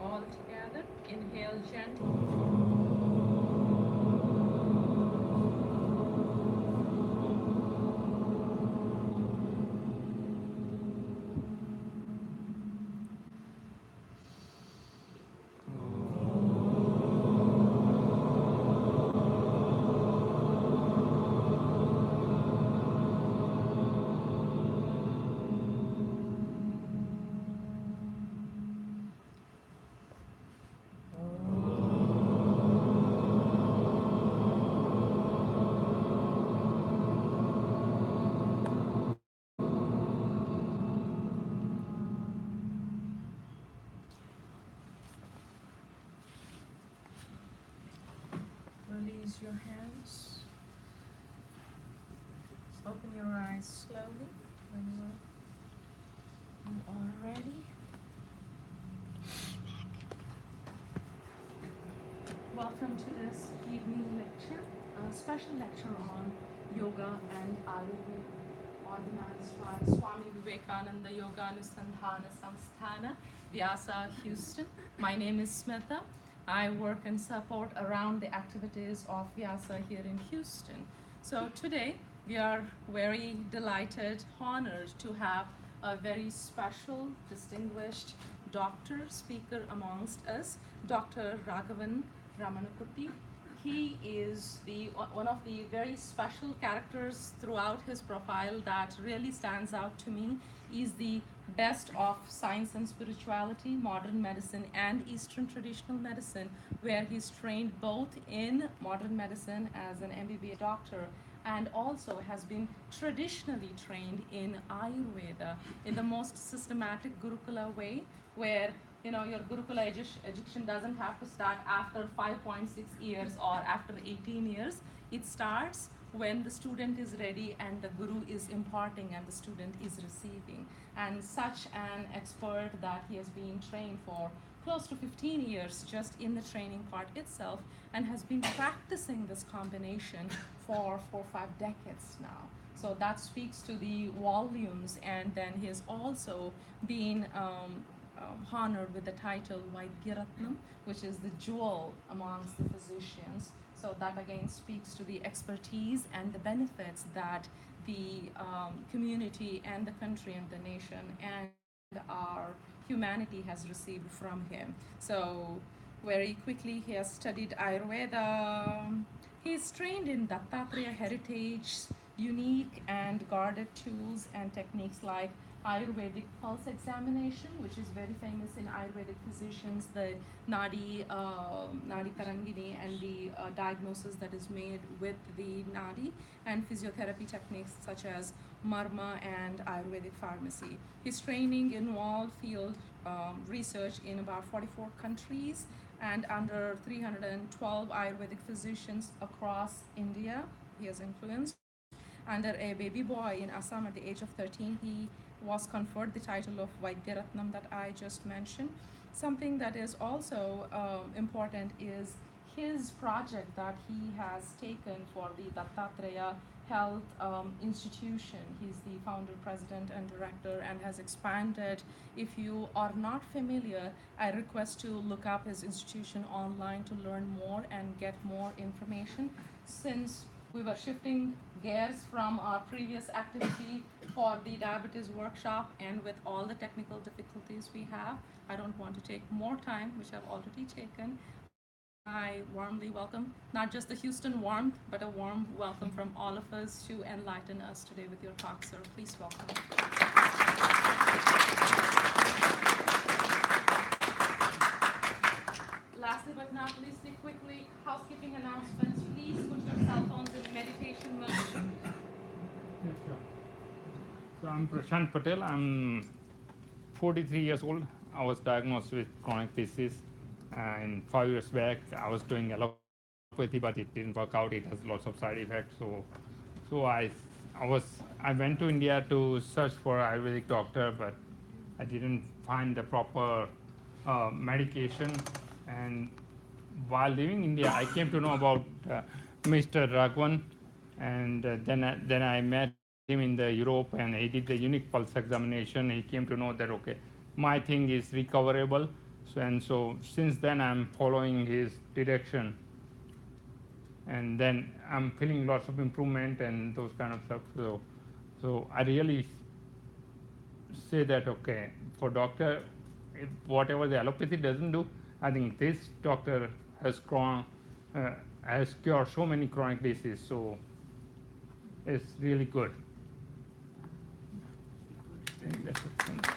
All together. Inhale gently. Release your hands. Open your eyes slowly when you are ready. Welcome to this evening lecture, a special lecture on yoga and Ayurveda, organized by Swami Vivekananda Yoga Anusandhana Samsthana, Vyasa, Houston. My name is Smitha. I work and support around the activities of Vyasa here in Houston. So today we are very delighted, honored to have a very special, distinguished doctor, speaker amongst us, Dr. Raghavan Ramanakutti. He is one of the very special characters throughout his profile that really stands out to me. Is the best of science and spirituality, modern medicine, and Eastern traditional medicine, where he's trained both in modern medicine as an MBBS doctor and also has been traditionally trained in Ayurveda in the most systematic Gurukula way, where your Gurukula education doesn't have to start after 5.6 years or after 18 years. It starts when the student is ready and the guru is imparting and the student is receiving. And such an expert that he has been trained for close to 15 years just in the training part itself, and has been practicing this combination for 4 or 5 decades now. So that speaks to the volumes. And then he has also been honored with the title Vaidyaratnam, which is the jewel amongst the physicians. So that again speaks to the expertise and the benefits that the community and the country and the nation and our humanity has received from him. So very quickly, he has studied Ayurveda. He is trained in Dattatreya heritage, unique and guarded tools and techniques like Ayurvedic pulse examination, which is very famous in Ayurvedic physicians, the Nadi Tarangini, and the diagnosis that is made with the Nadi, and physiotherapy techniques such as Marma and Ayurvedic pharmacy. His training involved field research in about 44 countries and under 312 Ayurvedic physicians across India. He has influenced. Under a baby boy in Assam at the age of 13, he was conferred the title of Vaidyaratnam that I just mentioned. Something that is also important is his project that he has taken for the Dattatreya Health Institution. He's the founder, president, and director, and has expanded. If you are not familiar, I request to look up his institution online to learn more and get more information. Since we were shifting gears from our previous activity for the diabetes workshop, and with all the technical difficulties we have, I don't want to take more time, which I've already taken. I warmly welcome not just the Houston warmth, but a warm welcome from all of us to enlighten us today with your talk, sir. Please welcome. Lastly but not least, quickly, housekeeping announcements. Please put your cell phones in meditation mode. Yes, sure. So I'm Prashant Patel. I'm 43 years old. I was diagnosed with chronic disease, and 5 years back I was doing allopathy, but it didn't work out. It has lots of side effects. So I went to India to search for Ayurvedic doctor, but I didn't find the proper medication. And while leaving India, I came to know about Mr. Raghavan, and then I met him in the Europe, and he did the unique pulse examination. He came to know that okay, my thing is recoverable, So since then I'm following his direction, and then I'm feeling lots of improvement and those kind of stuff. So I really say that okay, for doctor, if whatever the allopathy doesn't do, I think this doctor has uh, has cured so many chronic diseases. So it's really good. I think that's it. Thank you.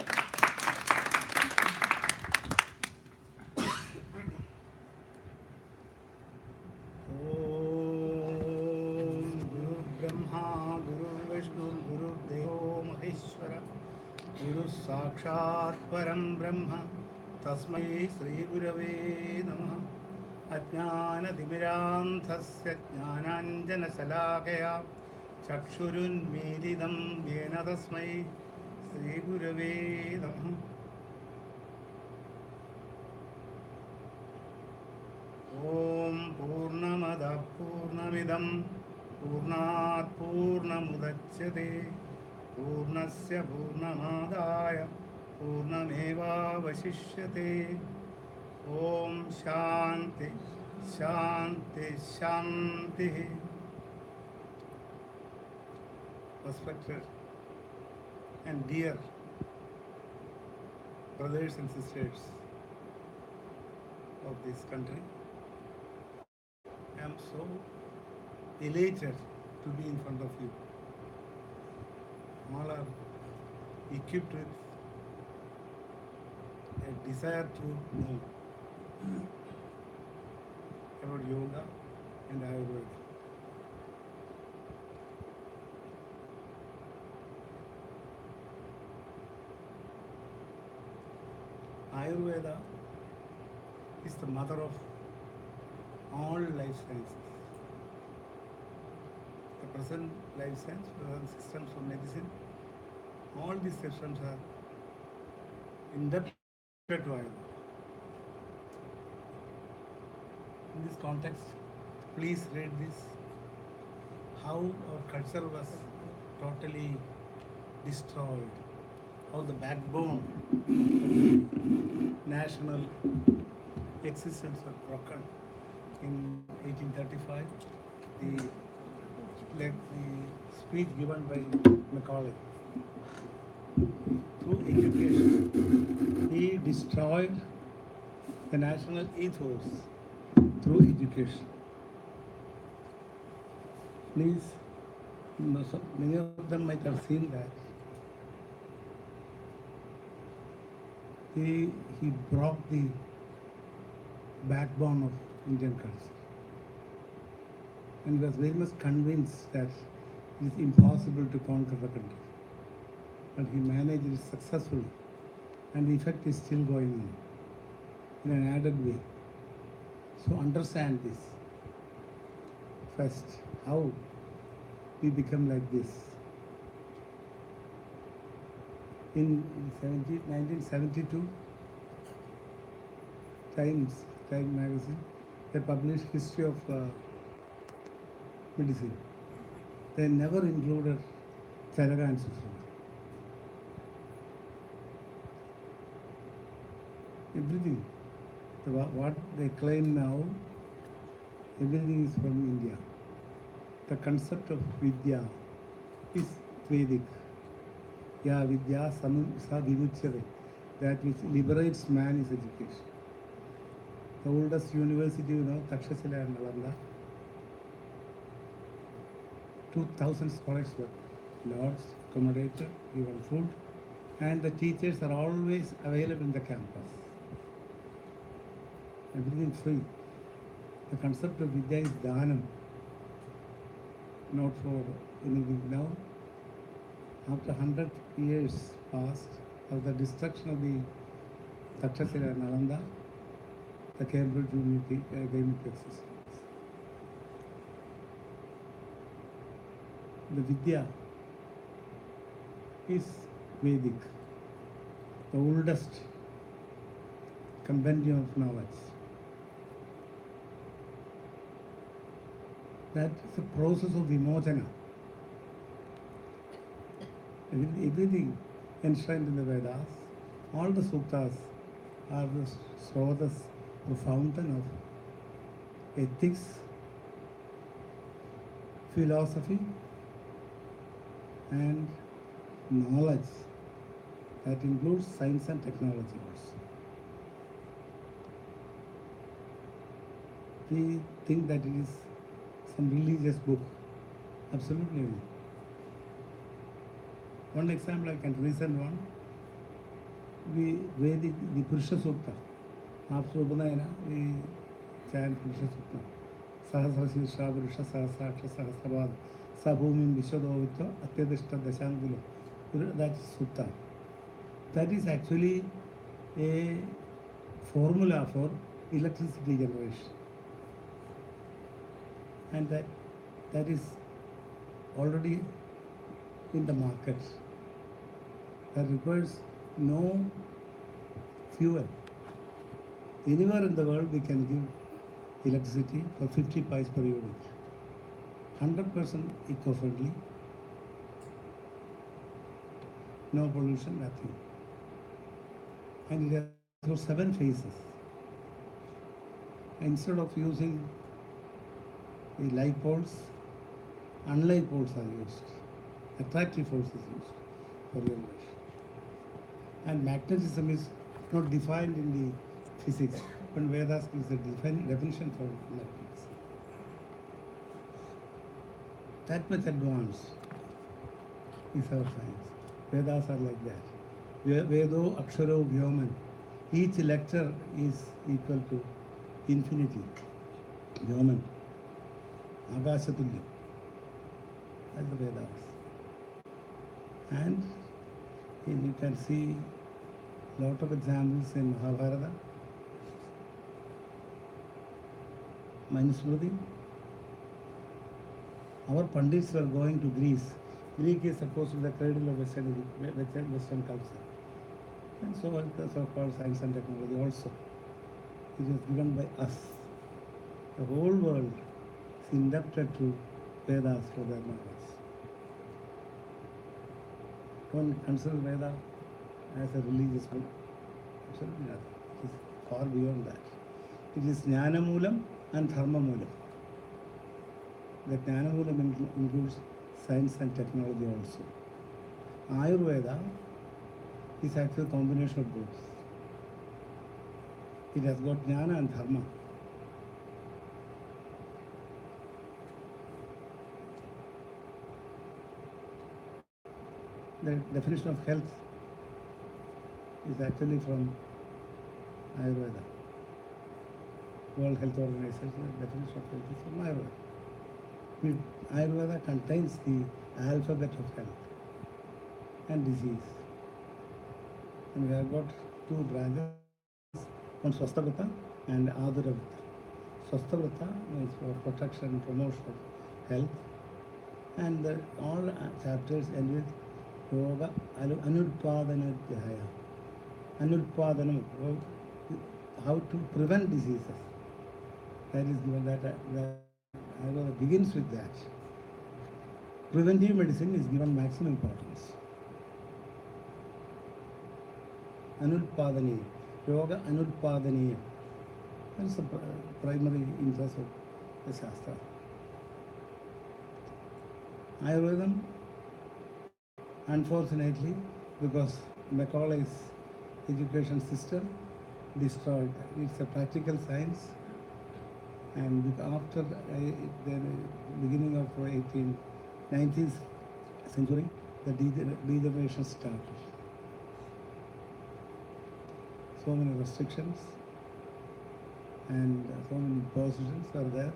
ॐ गुरुर्ब्रह्मा गुरुर्विष्णुर्गुरुर्देवो महेश्वर गुरुः साक्षात् परं ब्रह्म तस्मै श्रीगुरवे नमः अज्ञानतिमिरान्धस्य ज्ञानाञ्जनशलाकया चक्षुरुन्मीलितं येन तस्मै श्रीगुरवे नमः ॐ पूर्णमदः पूर्णमिदं पूर्णात् पूर्णमुदच्यते पूर्णस्य पूर्णमादाय पूर्णमेवावशिष्यते ॐ शान्ति शान्ति शान्तिः. Respected and dear brothers and sisters of this country, I am so elated to be in front of you. All are equipped with a desire to know about yoga and Ayurveda. Ayurveda is the mother of all life sciences. The present life science, present systems of medicine, all these systems are indebted to Ayurveda. In this context, please read this, how our culture was totally destroyed, how the backbone of the national existence was broken. In 1835, the speech given by Macaulay. Through education, he destroyed the national ethos through education. Please, many of them might have seen that. He broke the backbone of Indian culture. And was very much convinced that it is impossible to conquer the country. But he managed it successfully, and the effect is still going on in an added way. So understand this. First, how we become like this. In 1972, Time magazine, they published history of medicine. They never included Charaga and Sushruta. Everything, what they claim now, everything is from India. The concept of Vidya is Vedic. Ya Vidya sa vimuchyate, that which liberates man is education. The oldest university, Takshashila and Nalanda, 2,000 scholars were lodged, accommodated, given food, and the teachers are always available in the campus. Everything free. The concept of Vidya is Dhanam, not for anything. Now, after 100 years passed of the destruction of the Takshashila and Nalanda, the Cambridge Unity came into existence. The Vidya is Vedic, the oldest compendium of knowledge. That is a process of vimocana. Everything enshrined in the Vedas, all the suttas are the srotas or fountain of ethics, philosophy, and knowledge that includes science and technology also. We think that it is some religious book. Absolutely not. One example I can recent one, we Vedic, the Purusha Sukta. After Upanayana, we chant Purusha Sukta. Sahasrashirsha Purusha Sahasraksha Sahasrabad Sabhumim Vishwadovitva Atyadishta Dashangulo. That's Sukta. That is actually a formula for electricity generation. And that is already in the market. That requires no fuel. Anywhere in the world we can give electricity for 50 pies per unit. 100% eco-friendly, no pollution, nothing. And it has got 7 phases. Instead of using the light poles, unlight poles are used. Attractive force is used for generation. And magnetism is not defined in the physics, but Vedas gives a definition for magnetism. That much advanced is our science. Vedas are like that. Vedo Aksharo Vyoman. Each letter is equal to infinity. Vyoman. Agashatulyam. That's the Vedas. And you can see a lot of examples in Mahabharata, Manusmriti. Our Pandits were going to Greece. Greek is supposed to be the cradle of Western culture. And so the so-called science and technology also. It is given by us. The whole world is indebted to Vedas for their knowledge. Don't consider Veda as a religious book. Absolutely not. It is far beyond that. It is Jnana Moolam and Dharma Moolam. The Jnana Moolam includes science and technology also. Ayurveda is actually a combination of both. It has got Jnana and Dharma. The definition of health is actually from Ayurveda. World Health Organization, the definition of health is from Ayurveda. Ayurveda contains the alphabet of health and disease. And we have got 2 branches, one Swasthavrata and Adharavata. Swasthavrata is for protection and promotion of health. And all chapters end with Yoga Anudpadanadhyaya. Anudpadanam, how to prevent diseases. That is given, that Ayurveda begins with that. Preventive medicine is given maximum importance. Anudpadaniya, Yoga Anudpadaniya. That is the primary interest of the Shastra. Ayurvedam, unfortunately, because Macaulay's education system destroyed. It's a practical science, and after the beginning of 19th century, the degeneration started. So many restrictions and so many positions are there.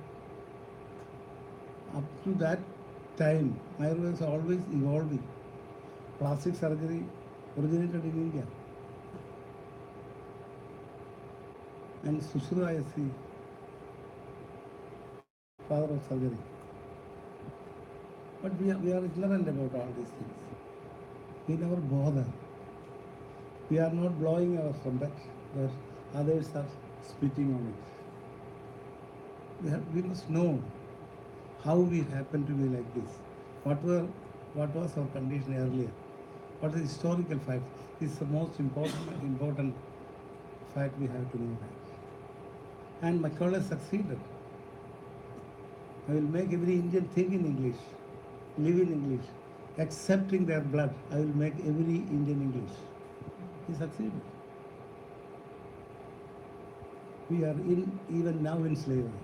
Up to that time, Ayurveda is always evolving. Plastic surgery originated in India. And Sushruta is the father of surgery. But we are ignorant about all these things. We never bother. We are not blowing our trumpet, but others are spitting on it. We must know how we happen to be like this. What was our condition earlier? What is the historical fact? This is the most important fact, we have to know that. And Macaulay succeeded. I will make every Indian think in English, live in English. Accepting their blood, I will make every Indian English. He succeeded. We are even now in slavery.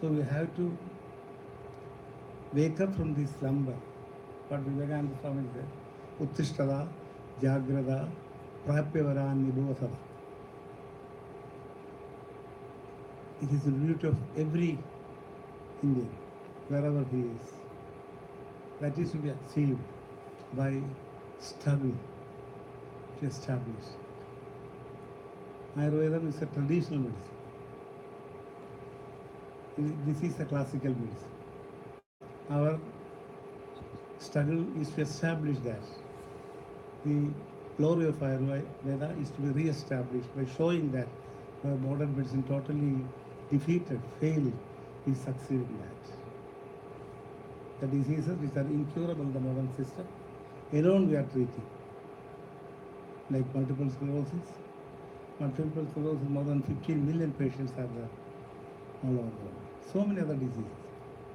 So we have to wake up from this slumber. What Vivekananda Swami said, Uttishtada, Jagrada, Prapyavara, Nibodhada. It is the duty of every Indian, wherever he is. That is to be achieved by struggle to establish. Ayurveda is a traditional medicine. This is a classical medicine. Our struggle is to establish that. The glory of Ayurveda is to be re-established by showing that modern medicine totally defeated, failed, we succeed in that. The diseases which are incurable in the modern system, alone we are treating. Like multiple sclerosis. Multiple sclerosis, more than 15 million patients are there all over the world. So many other diseases,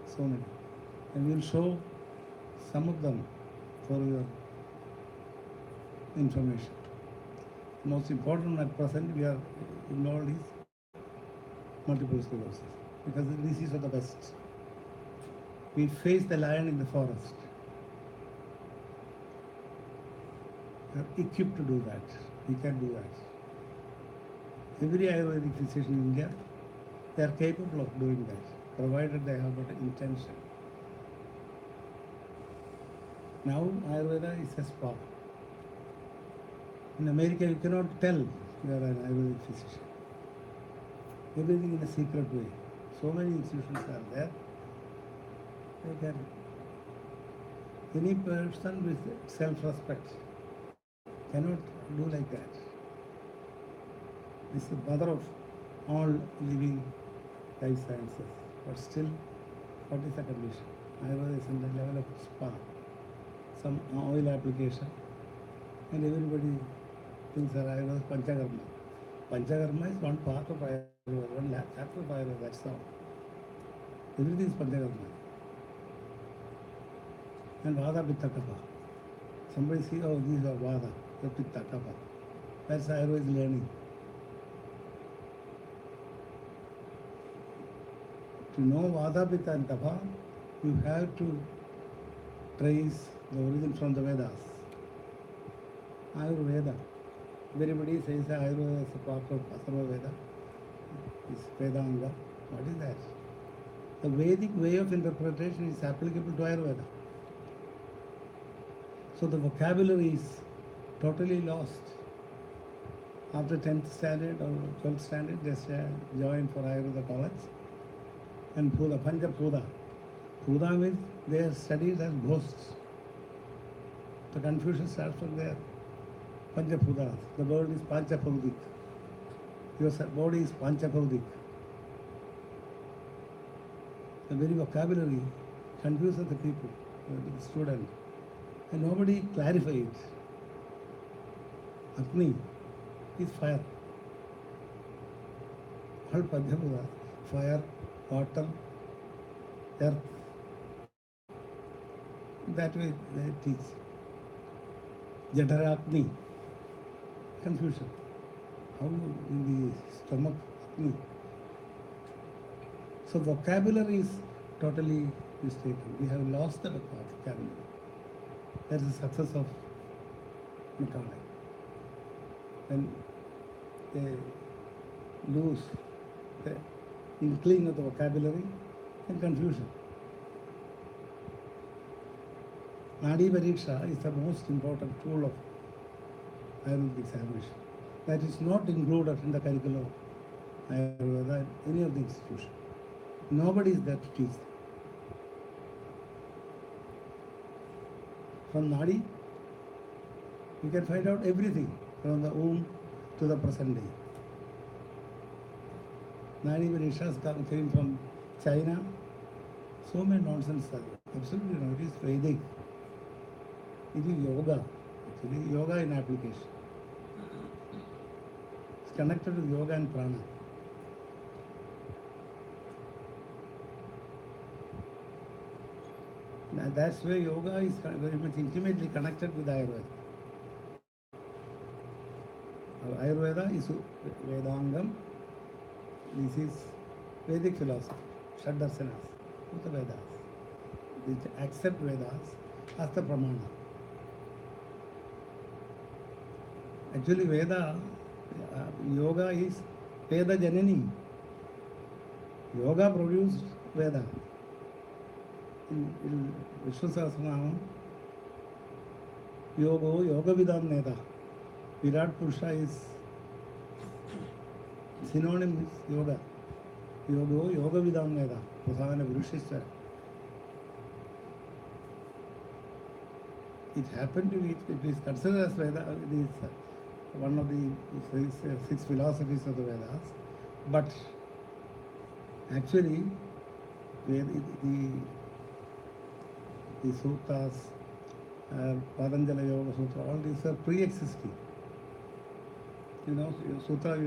so many. And we will show some of them for your information. The most important at present we are involved is multiple sclerosis, because the disease of the West. We face the lion in the forest. We are equipped to do that. We can do that. Every Ayurvedic physician in India, they are capable of doing that, provided they have got intention. Now Ayurveda is a spa. In America, you cannot tell you are an Ayurvedic physician. Everything in a secret way. So many institutions are there. They can. Any person with self-respect cannot do like that. This is the mother of all living life sciences. But still, what is the condition? Ayurveda is in the level of spa. Some oil application, and everybody thinks that Ayurveda is Panchakarma. Panchakarma is one part of Ayurveda, one chapter of Ayurveda, that's all. Everything is Panchakarma. And Vada, Pitta, Kapha. Somebody see, oh, these are Vada, Pitta, Kapha. That's Ayurveda is learning. To know Vada, Pitta and Kapha, you have to trace the origin from the Vedas. Ayurveda. Everybody says Ayurveda is a part of Asama Veda. It's Vedanga. What is that? The Vedic way of interpretation is applicable to Ayurveda. So the vocabulary is totally lost. After 10th standard or 12th standard, just join for Ayurveda college. And Puda, Pancha Puda. Puda means they are studied as ghosts. The confusion starts from there. Panchapudas. The world is Panchapaudik. Your body is Panchapaudik. The very vocabulary confuses the people, the student. And nobody clarifies it. Agni is fire. All Panchapudas. Fire, water, earth. That way they teach. Jadaragni. Confusion. How in the stomach, Agni. So vocabulary is totally mistaken. We have lost the vocabulary. That is the success of Macaulay. When they lose the inkling of the vocabulary and confusion. Nadi Pariksha is the most important tool of Ayurvedic examination. That is not included in the curriculum of Ayurveda, any of the institution. Nobody is there to teach. From Nadi, you can find out everything from the womb to the present day. Nadi Parikshas came from China. So many nonsense are there. Absolutely no, it is Vedic. It is yoga. actually, yoga in application. It's connected with yoga and prana. And that's why yoga is very much intimately connected with Ayurveda. Ayurveda is Vedangam. This is Vedic philosophy, Shaddarsanas, the Vedas. Which accept Vedas as the Pramana. Actually, yoga is Veda Janani. Yoga produced Veda. In Vishnu Sahasranamam, Yoga Vidam Neta. Virat Purusha is synonym is yoga. Yoga Vidam Neta. Pradhana Purusheshwara. It happened to be, it is considered as Veda, it is one of the six philosophies of the Vedas. But actually, the suttas, Patanjali Yoga Sutra, all these are pre-existing. Sutra,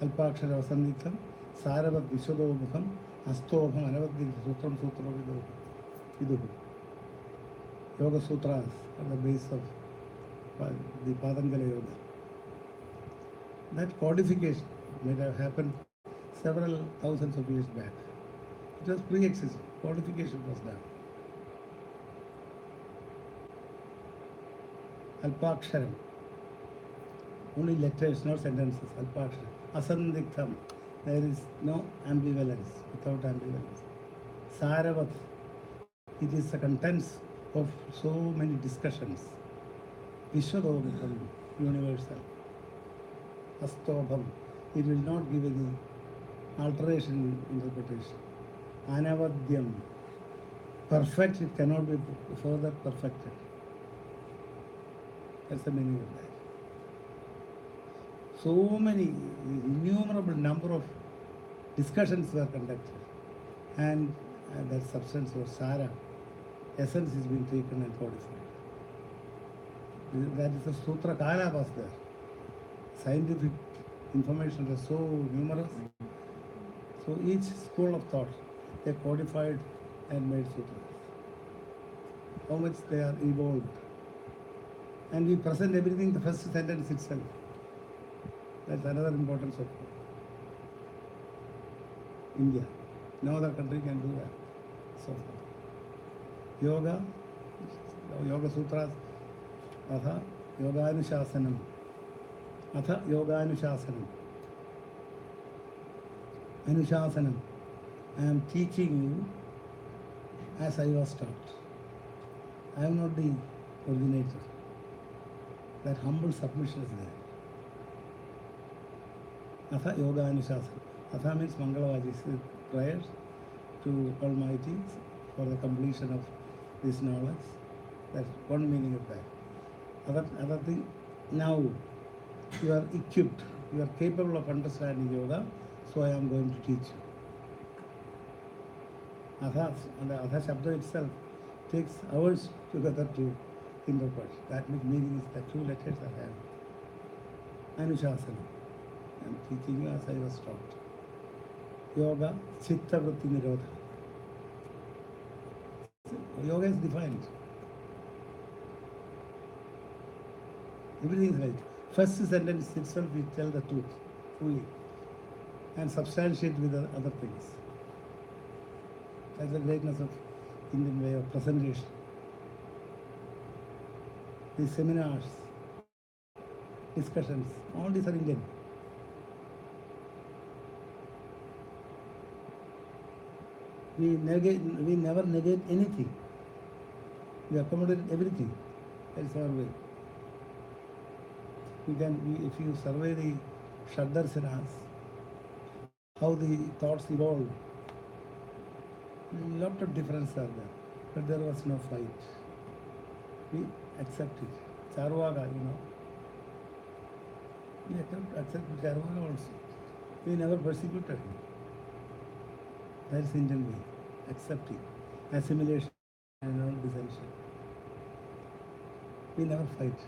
Alpakshara Vasandikam, Saravat Vishwadobham, Astobham, Anavadgiri Sutram, Sutra Viduhu. Yoga Sutras are the base of the Patanjali Yoga. That codification may have happened several thousands of years back. It was pre-existing. Codification was done. Alpaksharam. Only letters, not sentences. Alpaksharam. Asandiktam. There is no ambivalence, without ambivalence. Saravat. It is the contents of so many discussions. Vishwadobham. Universal. Astobham. It will not give any alteration in interpretation. Anavadyam. Perfect, it cannot be further perfected. That's the meaning of that. So many, innumerable number of discussions were conducted, and that substance or Sara, essence is being taken and codified. That is the Sutra Kala was there. Scientific information was so numerous. So each school of thought, they codified and made sutras. How much they are evolved. And we present everything in the first sentence itself. That's another importance of India. No other country can do that. So Yoga Sutras, Atha Yoganuशासनम. Atha Yoganuशासनम. Anushasanam. I am teaching you as I was taught. I am not the originator. That humble submission is there. Atha Yoga Anushasan. Atha means Mangalavajis, prayers to Almighty for the completion of this knowledge. That's one meaning of that. Other thing, now you are equipped, you are capable of understanding yoga, so I am going to teach you. Atha, and the Atha Shabda itself takes hours together to interpret. That meaning is the two letters I have. Anushasana. I am teaching you as I was taught. Yoga, Chitta Vritti Nirodha. Yoga is defined. Everything is right. First sentence itself we tell the truth fully and substantiate with the other things. That's the greatness of Indian way of presentation. These seminars, discussions, all these are Indian. We never negate anything. We accommodate everything. That's our way. If you survey the Shaddarsanas, how the thoughts evolved, a lot of differences are there, but there was no fight. We accept it. Charvaka, we accept Charvaka also. We never persecuted him. That's Indian way. Accepting, assimilation, and non-dissension. we never fight.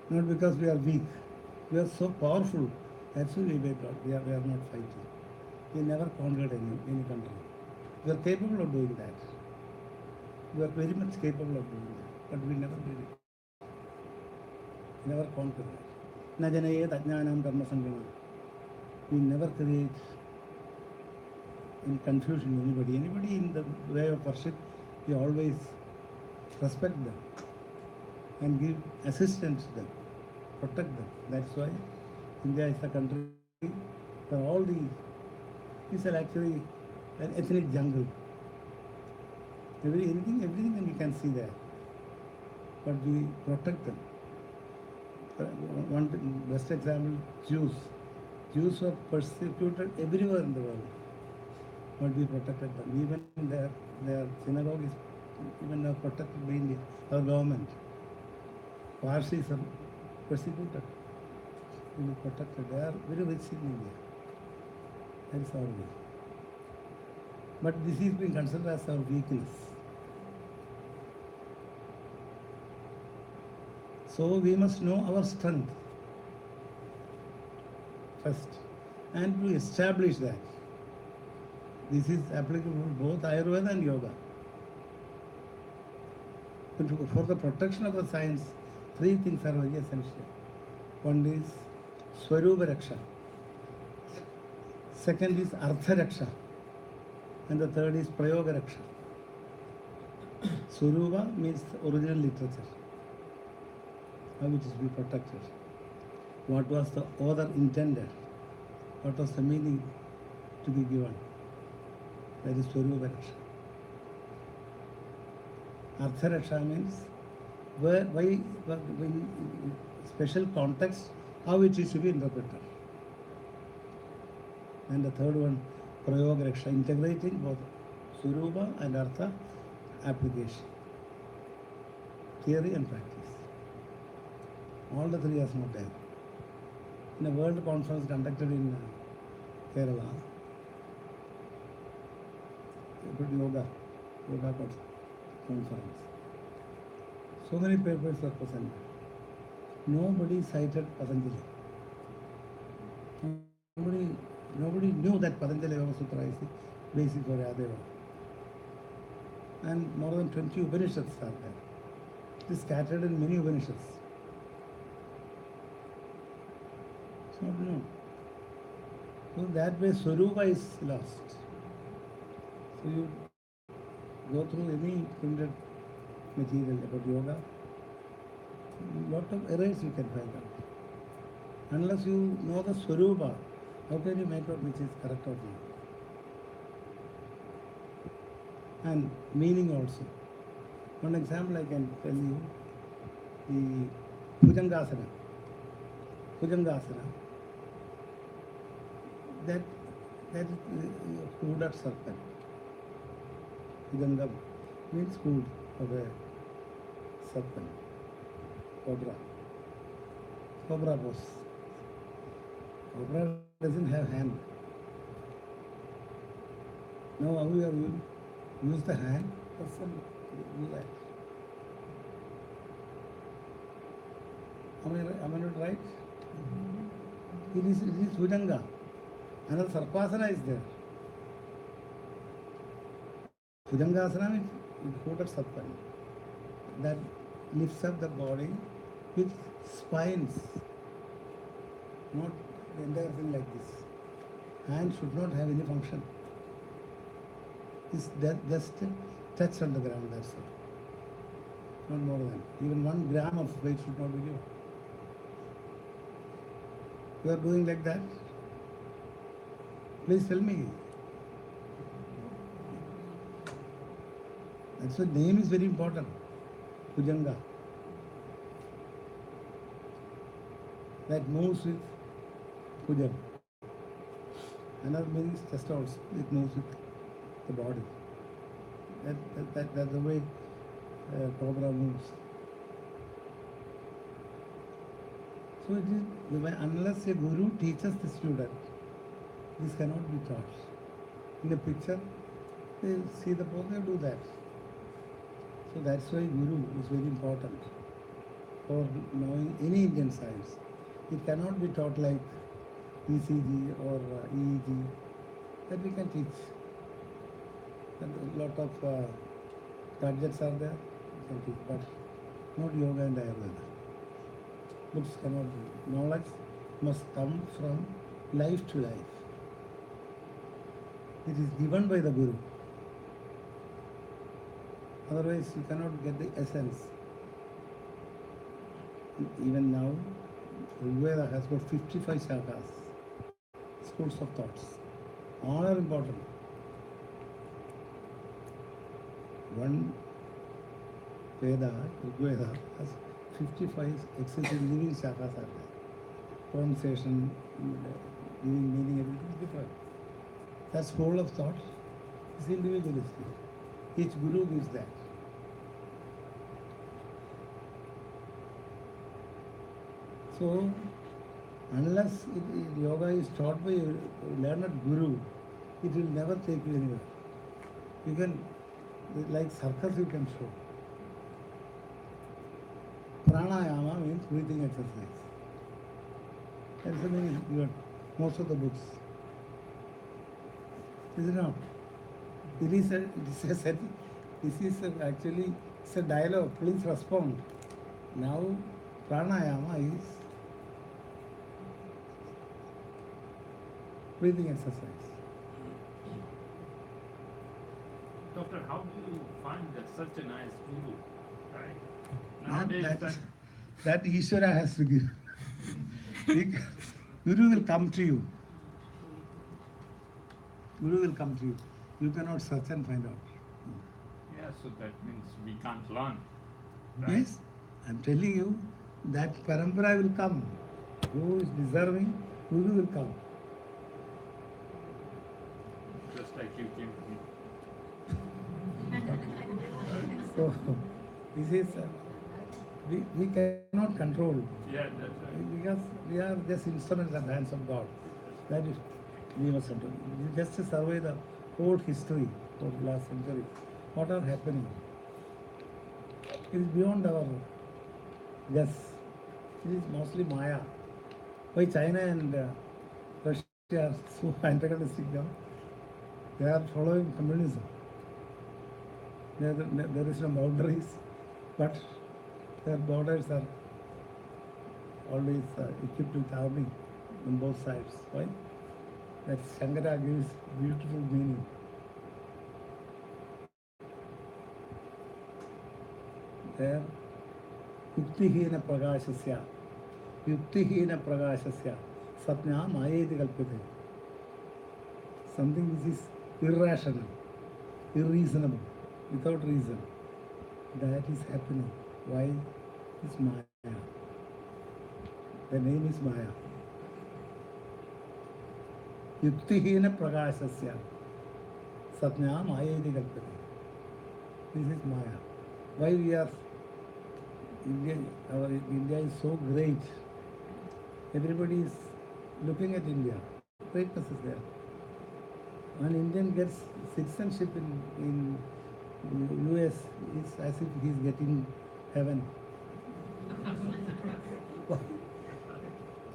Not because we are weak. We are so powerful. That's why we are not fighting. We never conquered any country. We are capable of doing that. We are very much capable of doing that. But we never did it. We never conquered that. Najanayet ajnanam karma sangama. We never create any confusion in anybody. Anybody in the way of worship, we always respect them and give assistance to them, protect them. That's why India is a country where all the, it's actually an ethnic jungle. Everything we can see there. But we protect them. One best example, Jews. Jews were persecuted everywhere in the world. But we protected them. Even their synagogue is even now protected by India, our government. Parsis are persecuted. We protected. They are very rich in India. That is our way. But this is being considered as our weakness. So we must know our strength first and to establish that. This is applicable both Ayurveda and Yoga. But for the protection of the science, three things are very essential. One is Swarupa Raksha. Second is Artha Raksha. And the third is Prayoga Raksha. Swarupa means the original literature, how it is to be protected. What was the author intended? What was the meaning to be given? That is Swarupa Raksha. Artha Raksha means in special context, how it is to be interpreted. And the third one, Prayoga Raksha, integrating both Swarupa and Artha application, theory and practice. All the three are not there. In a world conference conducted in Kerala, yoga conference. So many papers were presented. Nobody cited Patanjali. Nobody knew that Patanjali Yoga Sutra is the basis for Yadeva. And more than 20 Upanishads are there. It is scattered in many Upanishads. It's not known. So that way Swarupa is lost. So you go through any printed material about yoga, lot of errors you can find out. Unless you know the Swarupa, how can you make out which is correct or not? And meaning also. One example I can tell you, the Bhujangasana. Bhujangasana, that is hooded serpent. Bhujangam means hood of a serpent, cobra pose. Cobra doesn't have hand. Now how you have use the hand, person do that. Am I not right? It is Bhujanga. Another Sarpasana is there. Bhujangasana means hooded serpent that lifts up the body with spines, not the entire thing like this. Hand should not have any function. It's just touch on the ground, that's all. Not more than. Even 1 gram of weight should not be given. You are doing like that? Please tell me. That's why name is very important. Bhujanga. That moves with Bhujang. Another means chest also. It moves with the body. That's the way cobra moves. So it is, unless a guru teaches the student, this cannot be taught. In a picture, they see the pose, they do that. So that's why Guru is very important for knowing any Indian science. It cannot be taught like ECG or EEG, that we can teach. And a lot of gadgets are there, we can teach, but not yoga and Ayurveda. Books cannot be. Knowledge must come from life to life. It is given by the Guru. Otherwise, you cannot get the essence. Even now, Rigveda has got 55 shakhas, schools of thoughts. All are important. One Veda, Rigveda, has 55 excessive living shakhas are there. Pronunciation, giving meaning, everything is different. That school of thought is individualistic. Each Guru gives that. So, unless yoga is taught by a learned Guru, it will never take you anywhere. You can, like circus, you can show. Pranayama means breathing exercise. That's the meaning given most of the books. Is it not? Actually it's a dialogue. Please respond. Now pranayama is breathing exercise. Doctor, how do you find such a nice guru? Right? That, Nowadays, that Ishvara has to give. Guru will come to you. Guru will come to you. You cannot search and find out. yeah, so that means we can't learn. Right? Yes, I'm telling you that parampara will come. Who is deserving, Guru will come. Just like you came to me. So, this is, we cannot control. Yeah, that's right. Because we are just instruments in the hands of God. That is, we must do. Just to survey the whole history of the last century. What are happening? It is beyond our guess. It is mostly Maya. Why China and Russia are so antagonistic now? They are following communism. There is no boundaries, but their borders are always equipped with army on both sides. Why? That Shankara gives beautiful meaning. There, yuktihina prakashasya satna mayeti kalpite. Something which is irrational, irreasonable, without reason. That is happening. Why? It's Maya. The name is Maya. Yuktihina prakashasya satna mayeti kalpite. This is Maya. Why we are India is so great. Everybody is looking at India. Greatness is there. When Indian gets citizenship in US, it's as if he's getting heaven.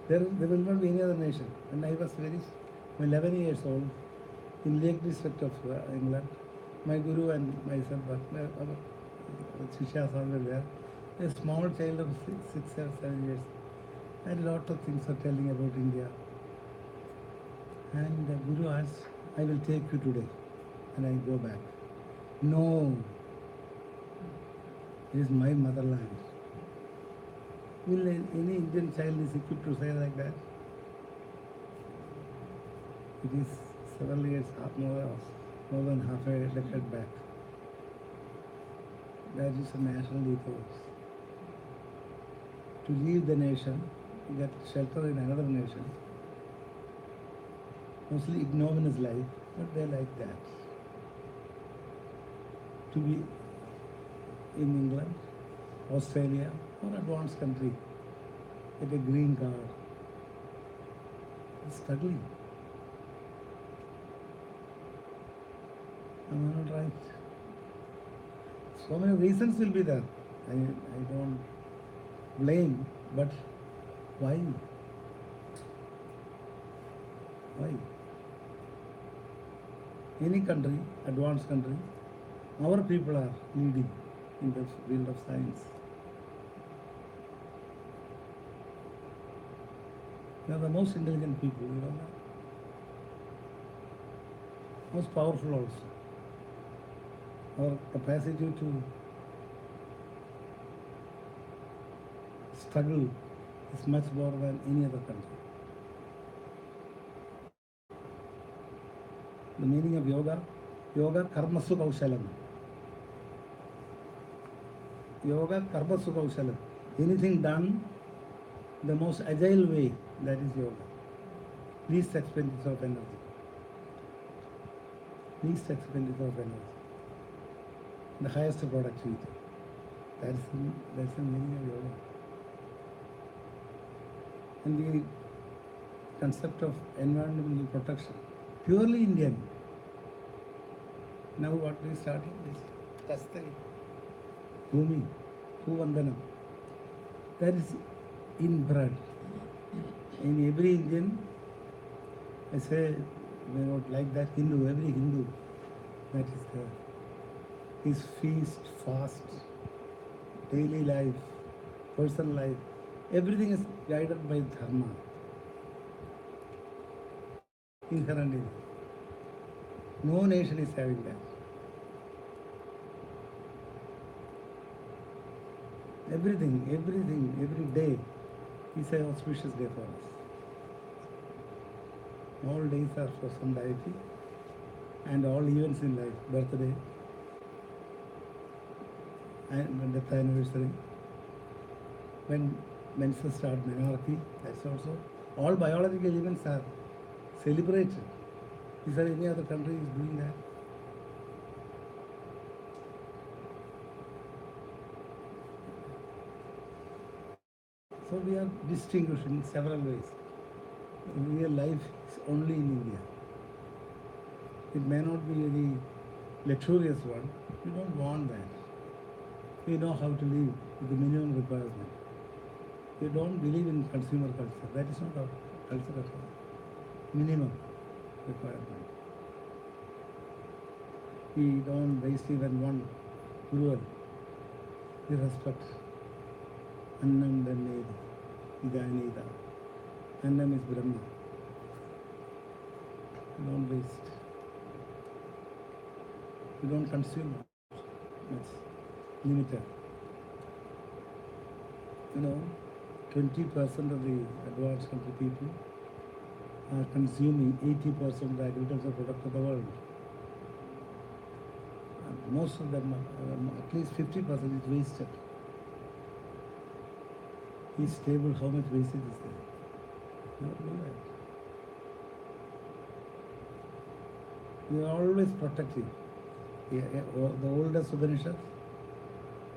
There will not be any other nation. When I was 11 years old, in Lake District of England, my guru and myself, our Shishyas were there. A small child of 6 or 7 years. And a lot of things are telling about India. And the Guru asked, I will take you today. And I go back. No. It is my motherland. Will any Indian child is equipped to say like that? It is several years, more than half a decade back. That is a national ethos. To leave the nation, get shelter in another nation, mostly ignominious life, but they like that. To be in England, Australia, or advanced country, get a green card. It's struggling. Am I not right? So many reasons will be there. I don't blame, but why? Why? Any country, advanced country, our people are leading in the field of science. They are the most intelligent people, you know that? Most powerful also. Our capacity to struggle is much more than any other country. The meaning of yoga karmasu kaushalam. Yoga karmasu kaushalam. Anything done the most agile way, that is yoga. Least expenditure of energy. Least expenditure of energy. The highest productivity. That's the meaning of yoga. And the concept of environmental protection, purely Indian. Now what we started is Tastari, Bhumi, Bhuvandanam. That is inbred. In every Indian, I say, we not like that Hindu, every Hindu, that is there. His feast, fast, daily life, personal life, everything is guided by dharma. Inherently. No nation is having that. Everything, every day is an auspicious day for us. All days are for some deity, and all events in life, birthday, and death anniversary, when menses start menarche, that's also, all biological events are celebrated. Is there any other country is doing that? So we are distinguished in several ways. Real life is only in India. It may not be a very luxurious one. We don't want that. We know how to live with the minimum requirement. We don't believe in consumer culture. That is not our culture at all. Minimum requirement. We don't waste even one gruel. We respect. Annam dannedi, idanida. Annam is Brahma. We don't waste. We don't consume much. Limited. 20% of the advanced country people are consuming 80% of the agricultural product of the world. And most of them, at least 50% is wasted. Each table, how much wastage is there? Never do that. We are always protective. The oldest Upanishad,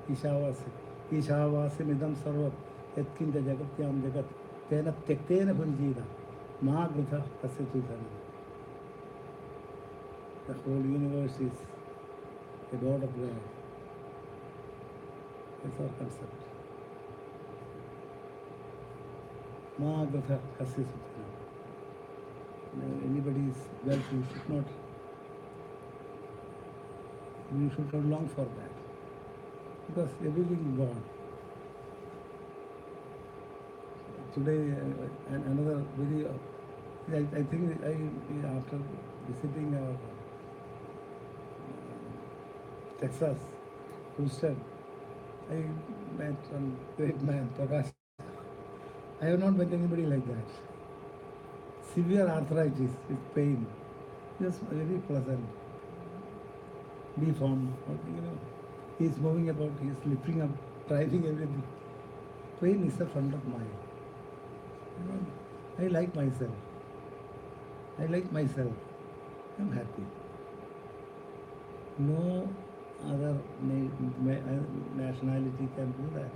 Ishavasi midam sarva yatkinja jagatyam jagat tena tektena bhunjida ma gritha kasyachitana. The whole universe is a God of God. That's our concept. Ma gritha kasyachitana. Anybody is wealthy you should not long for that. Because everything is gone. Today, another very, I think after visiting our Texas, Houston, I met one great man, Prakash. I have not met anybody like that. Severe arthritis with pain, just very pleasant, deformed, he's moving about, he's lifting up, driving everything. Pain is a friend of mine. I like myself. I'm happy. No other nationality can do that.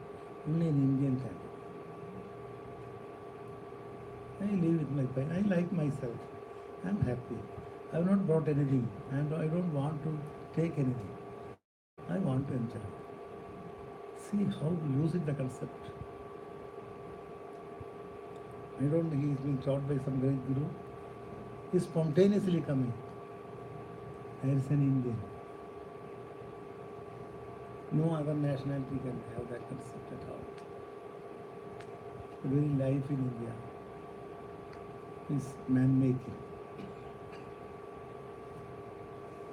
Only an Indian can. I live with my pain. I like myself. I'm happy. I have not brought anything and I don't want to take anything. I I want to enjoy. See how lucid the concept. I don't think he's been taught by some great guru. He's spontaneously coming. There is an Indian. No other nationality can have that concept at all. The very life in India is man-making.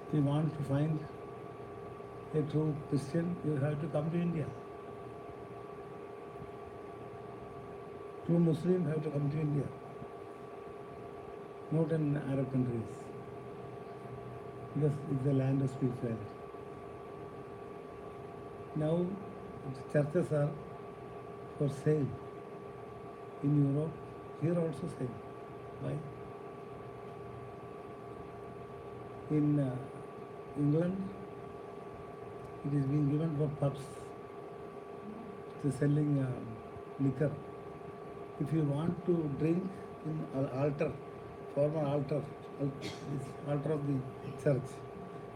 If you want to find a true Christian, you have to come to India. True Muslim have to come to India, not in Arab countries, because it's the land of spirituality. Now, churches are for sale in Europe, here also sale. Why? In England, it is being given for pubs. It is selling liquor. If you want to drink in an altar, former altar, this altar of the church,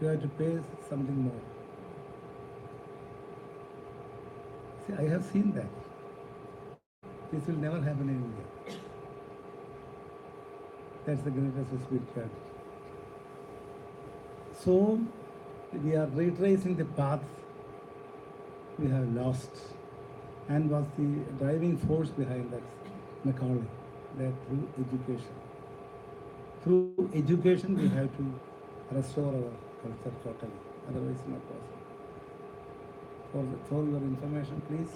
you have to pay something more. See, I have seen that. This will never happen in India. That's the greatest of spirituality. So, we are retracing the path we have lost and was the driving force behind that Macaulay, that through education. Through education, we have to restore our culture totally. Otherwise, it's not possible. For your information, please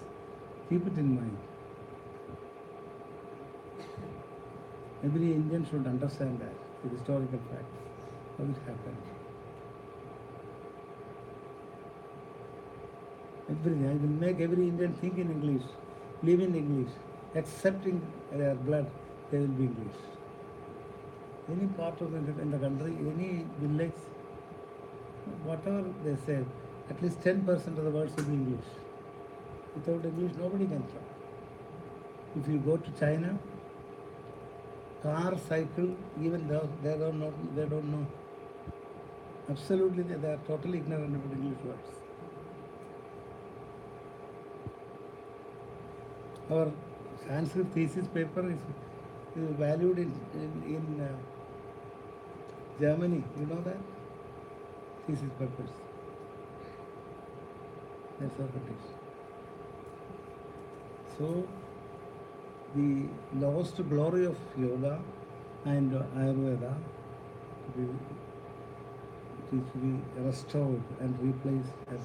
keep it in mind. Every Indian should understand that, the historical facts, how it happened. Everything. I will make every Indian think in English, live in English, accepting their blood, they will be English. Any part of in the country, any village, whatever they say, at least 10% of the words will be English. Without English, nobody can talk. If you go to China, car, cycle, even though they don't know. Absolutely, they are totally ignorant about English words. Our Sanskrit thesis paper is valued in Germany. You know that? Thesis papers. That's what it is. So, the lost glory of yoga and Ayurveda it is to be restored and replaced and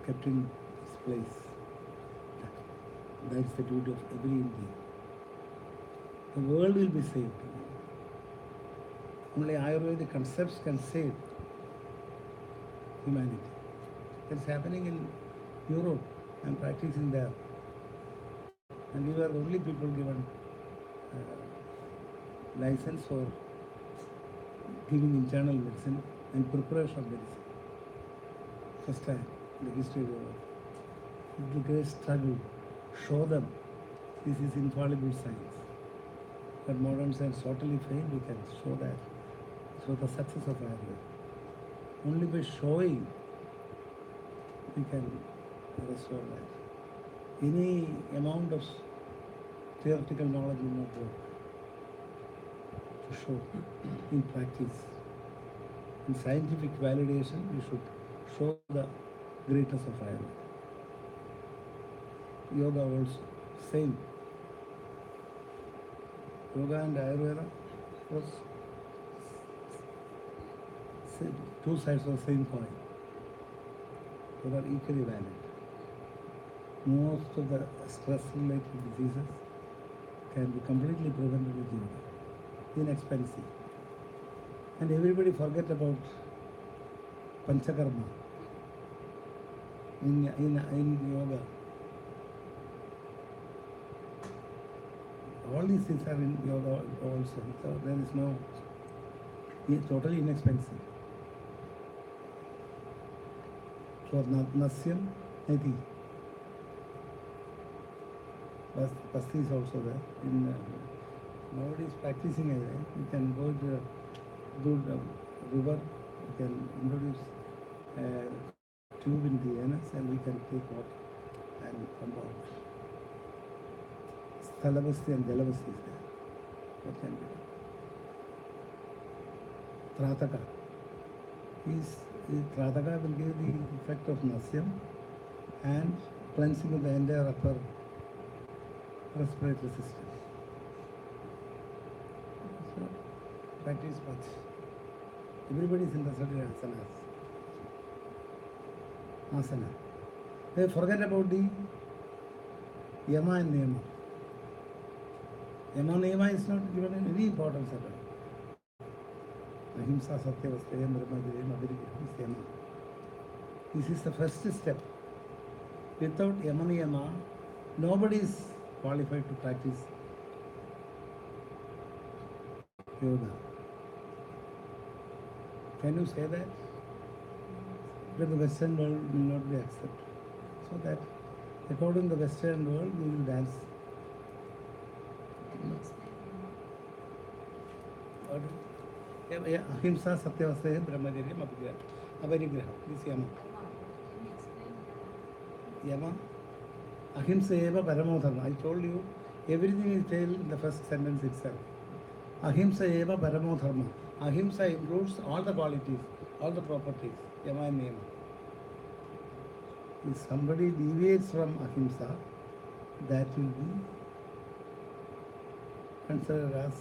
kept in its place. That's the duty of every Indian. The world will be saved. Only Ayurvedic concepts can save humanity. It's happening in Europe. I'm practicing there. And we were the only people given license for giving internal medicine and preparation of medicine. First time in the history of the world. It's a great struggle. Show them this is infallible science. But modern science totally failed, we can show that. Show the success of Ayurveda. Only by showing we can restore that. Any amount of theoretical knowledge will not work. To show in practice. In scientific validation, we should show the greatness of Ayurveda. Yoga also, same. Yoga and Ayurveda was two sides of the same coin. They are equally valid. Most of the stress-related diseases can be completely prevented with yoga. Inexpensive. And everybody forget about Panchakarma in yoga. All these things are in yoga also. So there is no, it's totally inexpensive. For Nasyam, Neti. Pasti is also there. Nobody is practicing either. You can go to a good river, you can introduce tube in the anus and we can take water and pump out. Stalavasti and Jalavasti is there. What can be done? Trataka. Trataka will give the effect of nasyam and cleansing of the entire upper respiratory system. So, practice much. Everybody is interested in asanas. Asana. They forget about the yama and niyama. Yama and niyama is not given any importance at all. Ahimsa, Satya, Vastayam, Brahmacharya, Abhirigya is yama. This is the first step. Without yama niyama, nobody is qualified to practice yoga. Can you say that? But the Western world will not be accepted. So that according to the Western world, we will dance. Ahimsa, Satyavastaya, Brahmacharya, Abhirigya. This Yama. Yama. Ahimsa eva paramodharma. I told you, everything is told in the first sentence itself. Ahimsa eva paramodharma. Ahimsa includes all the qualities, all the properties. Yama and Niyama. If somebody deviates from ahimsa, that will be considered as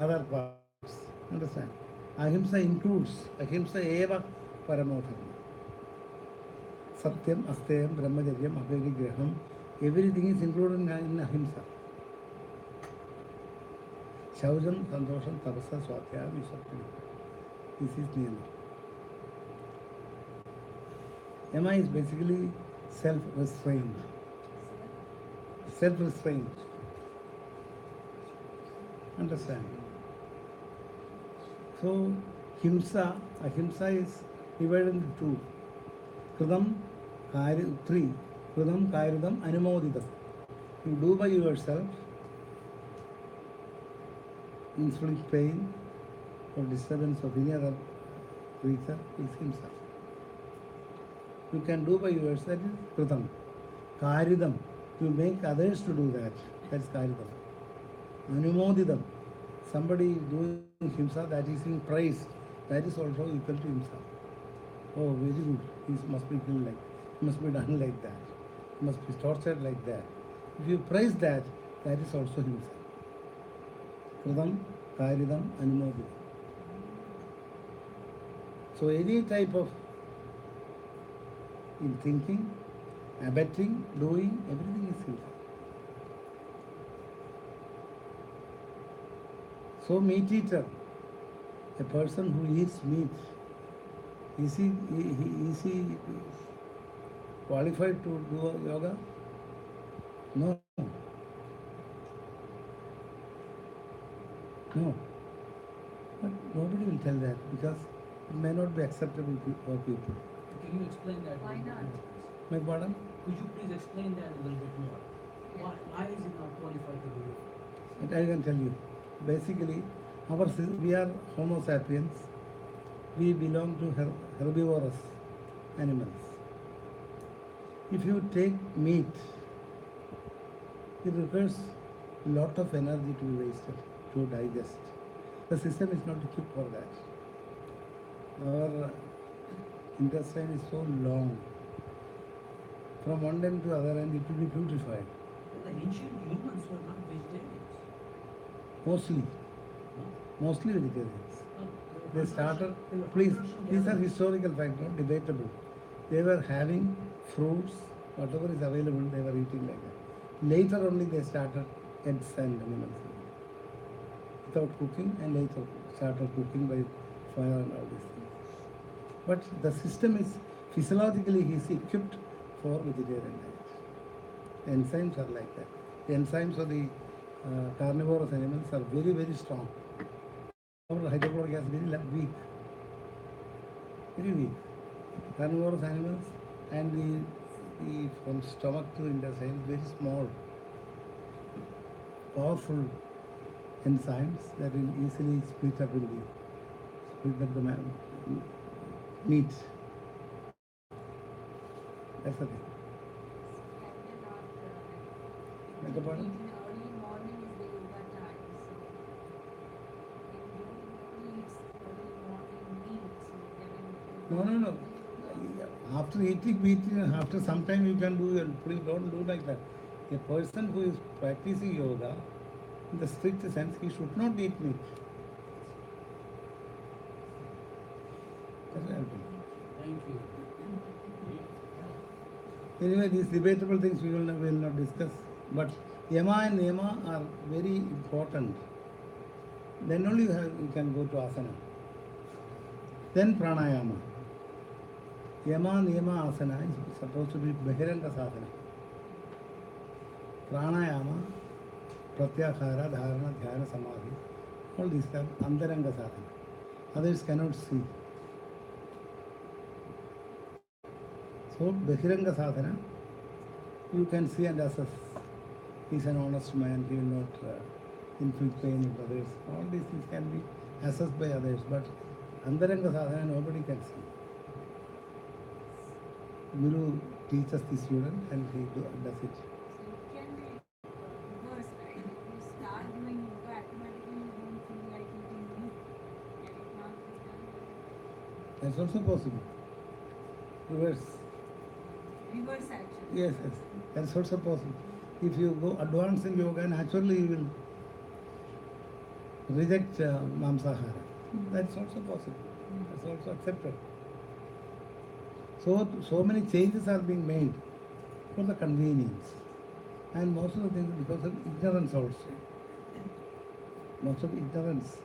other parts. Understand? Ahimsa includes ahimsa eva paramodharma. Satyam, Asteyam, Brahmacharyam, Abhirigraham, everything is included in ahimsa. Shaujam, Santosham, Tapasa, Swatyam, Isapti. This is Niyama. Yama is basically self-restraint. Self-restraint. Understand? So, ahimsa is divided into two. Kridam, three. Kridam, Kairidam, Anumodidam. You do by yourself, inflicting pain or disturbance of any other creature is himself. You can do by yourself, that is Kridam. Kairidam, you make others to do that, that is Kairidam. Anumodidam, somebody is doing himsa, that is being praised, that is also equal to himself. Oh, very good. He must be killed like, he must be done like that. He must be tortured like that. If you praise that, that is also himself. Kridam, Kairidam, Anumodidam. So any type of in thinking, abetting, doing, everything is himself. So meat eater, a person who eats meat, is he qualified to do yoga? No. No. But nobody will tell that because it may not be acceptable for people. Can you explain that? Why not? My pardon? Could you please explain that a little bit more? Why is it not qualified to do it? But I can tell you. Basically, we are Homo sapiens. We belong to herbivorous animals. If you take meat, it requires a lot of energy to be wasted to digest. The system is not equipped for that. Our intestine is so long. From one end to the other end, it will be putrefied. But the ancient humans were not vegetarians. Mostly vegetarians. No, They started, they were please, hunters and these are gatherers. historical facts, not debatable. They were having fruits, whatever is available, they were eating like that. Later only they started eggs and animals without cooking, and later started cooking by fire and all these things. But the system is, physiologically, he is equipped for vegetarian diet. The enzymes are like that. The enzymes of the carnivorous animals are very, very strong. Our hydrochloric acid is very weak. Very weak. Carnivorous animals and the from stomach to intestine is very small. Powerful enzymes that will easily split up the meat. That's the thing. Beg your pardon? Early morning is the yoga time, so if you eat early morning meal, so then No. After eating, after some time you can do it. Please don't do like that. A person who is practicing yoga, in the strict sense, he should not eat meat. That's what I'm telling. Thank you. Anyway, these debatable things we will not discuss. But yama and niyama are very important. Then only you can go to asana. Then pranayama. Yama, niyama, asana is supposed to be bahiranga sadhana. Pranayama, pratyahara, dharana, dhyana, samadhi. All these are antaranga sadhana. Others cannot see. So, bahiranga sadhana, you can see and assess. He is an honest man, he will not inflict pain with others. All these things can be assessed by others, but antaranga sadhana nobody can see. Guru teaches the student and he does it. so it can be reverse, right? If you start doing yoga, automatically you don't feel like eating meat. Can it not be done? That's also possible. Reverse. Reverse action. Yes, that's also possible. If you go advance in yoga, naturally you will reject mamsahara. That's also possible. That's also accepted. So many changes are being made for the convenience. And most of the things because of ignorance also. Most of ignorance.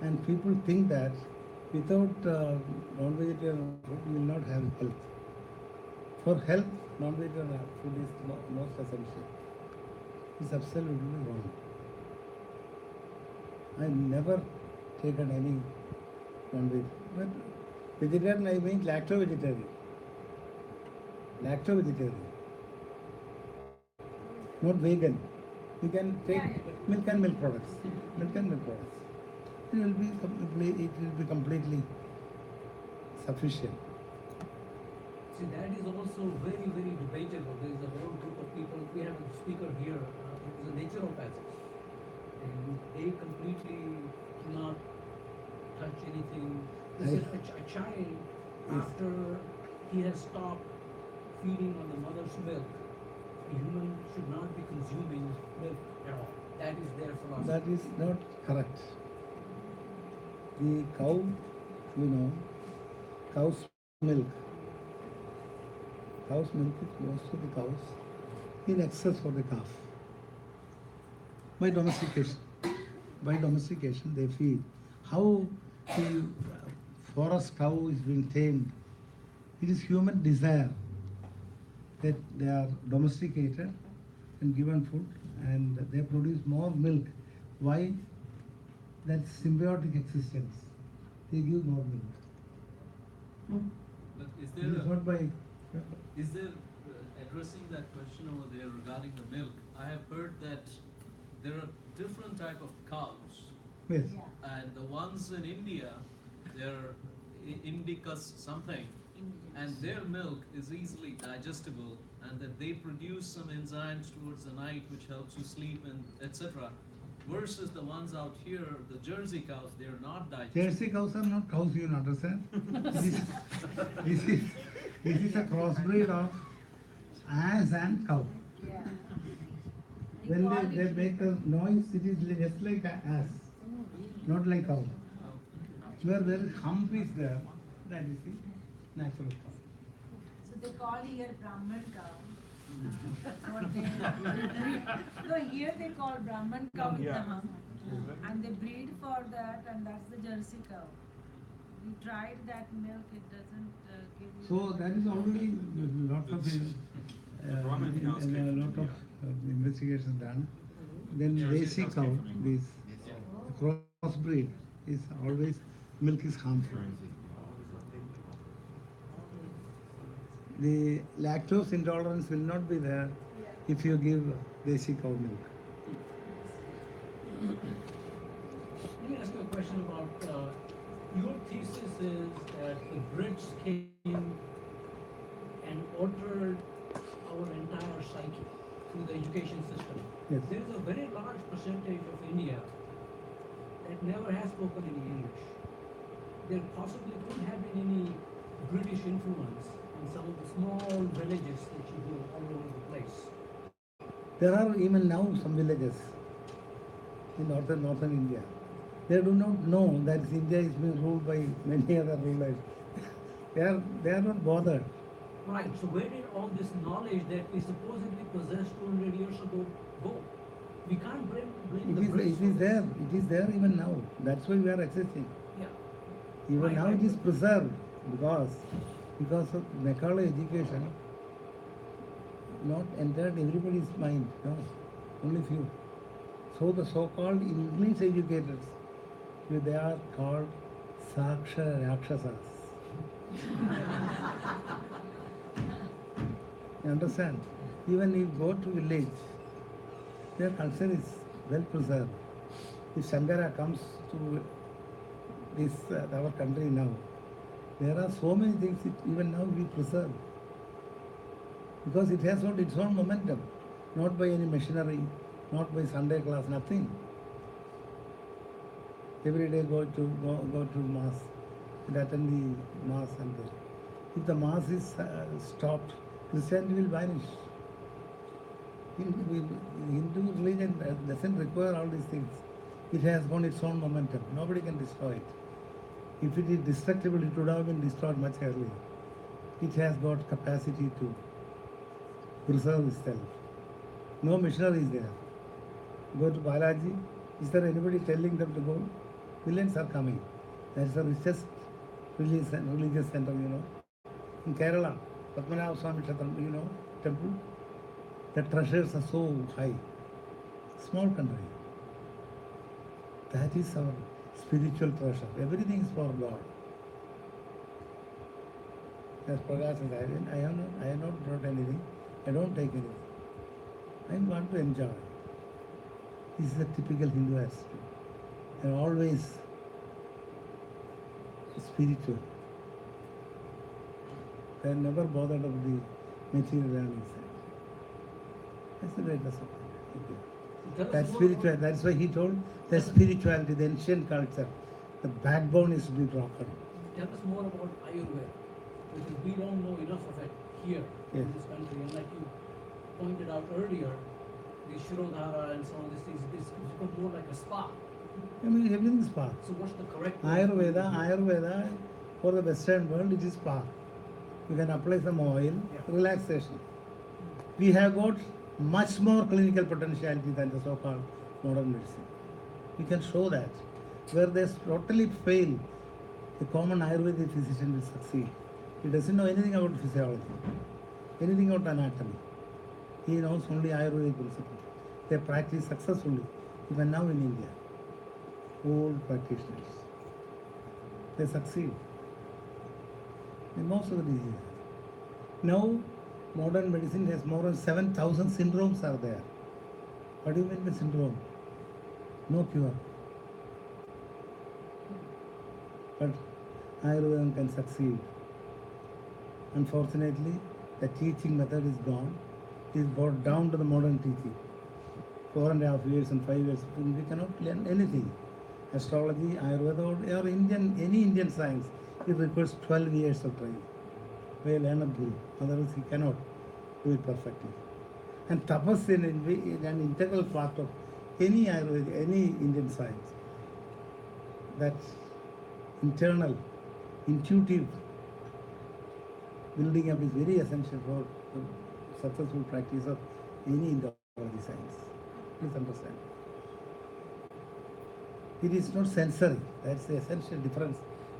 And people think that without non-vegetarian food, you will not have health. For health, non-vegetarian food is most essential. It's absolutely wrong. I never taken any non-vegetarian. But vegetarian, I mean lacto-vegetarian. Lacto-vegetarian. Not vegan. You can take milk and milk products. Milk and milk products. It will be completely sufficient. See, that is also very, very debatable. There is a whole group of people. We have a speaker here. It is a naturopathist, and they completely cannot touch anything. They said a child, after he has stopped feeding on the mother's milk, a human should not be consuming milk at all. That is their philosophy. That is not correct. The cow, cow's milk. Cow's milk is most of the cows in excess for the calf. By domestication. By domestication, they feed. How the forest cow is being tamed? It is human desire that they are domesticated and given food and they produce more milk. Why? That's symbiotic existence. They give more milk. But is It is there not by addressing that question over there regarding the milk? I have heard that there are different type of cows, yes. and the ones in India, they're indicus something, and their milk is easily digestible, and that they produce some enzymes towards the night which helps you sleep and etc. Versus the ones out here, the Jersey cows, they're not digestible. Jersey cows are not cows, you understand? This is a crossbreed of ass and cow. Yeah. When they make a noise, it is just like an ass, not like cow. Where there is hump is there, that is the natural cow. So they call here Brahman cow. What they, no, here they call Brahman cow with the hump. And they breed for that, and that's the Jersey cow. We tried that milk, it doesn't give you. So that is already lot of investigations done. Then Jersey cow, this crossbreed is always milk is harmful. The lactose intolerance will not be there if you give Desi cow milk. Let me ask you a question about your thesis is that the Brits came and altered our entire psyche through the education system. Yes. There is a very large percentage of India that never has spoken any English. There possibly could have been any British influence in some of the small villages that you do all over the place. There are even now some villages in northern India. They do not know that India is being ruled by many other rulers. they are not bothered. Right, so where did all this knowledge that we supposedly possessed 200 years ago go? We can't blame the British It for is this. there. It is there even now. That's why we are existing. Yeah. Even Right, now right. it is preserved because of Macaulay education not entered everybody's mind. No, only few. So the so-called English educators, they are called Saksha Rakshasas. You understand? Even if you go to village, their culture is well preserved. If Shankara comes to this our country now, there are so many things even now we preserve because it has got its own momentum, not by any machinery, not by Sunday class, nothing. Every day go to mass and attend the mass, and if the mass is stopped, Christianity will vanish. Hindu religion doesn't require all these things. It has got its own momentum. Nobody can destroy it. If it is destructible, it would have been destroyed much earlier. It has got capacity to preserve itself. No missionary is there. Go to Balaji. Is there anybody telling them to go? Millions are coming. That's the richest religious center, In Kerala, Padmanabha Swami Kshetram, temple. The treasures are so high. Small country. That is our spiritual treasure. Everything is for God. As Prakash said, I have not brought anything. I don't take anything. I want to enjoy. This is a typical Hindu attitude. They are always spiritual. They are never bothered of the material earnings. That's the greatest of it. Tell us That's more spiritual. about- That's why he told that spirituality, the ancient culture, the backbone is to be broken. Tell us more about Ayurveda, because we don't know enough of it here Yes. in this country. And like you pointed out earlier, the Shirodhara and some of these things, it's become more like a spa. I mean, everything is spa. So what's the correct word? Ayurveda, for the Western world, it is spa. You can apply some oil, Yeah. relaxation. We have got much more clinical potentiality than the so-called modern medicine. We can show that. Where they totally fail, the common Ayurvedic physician will succeed. He doesn't know anything about physiology, anything about anatomy. He knows only Ayurvedic principles. They practice successfully, even now in India. Old practitioners. They succeed in most of the diseases. Now, modern medicine has more than 7,000 syndromes are there. What do you mean by syndrome? No cure. But Ayurveda can succeed. Unfortunately, the teaching method is gone. It is brought down to the modern teaching. 4.5 years and 5 years, we cannot learn anything. Astrology, Ayurveda, or any Indian science, it requires 12 years of training. By learned guru. Otherwise, he cannot do it perfectly. And tapas is an integral part of any Ayurveda, any Indian science. That internal, intuitive building up is very essential for the successful practice of any Indology science. Please understand. It is not sensory. That's the essential difference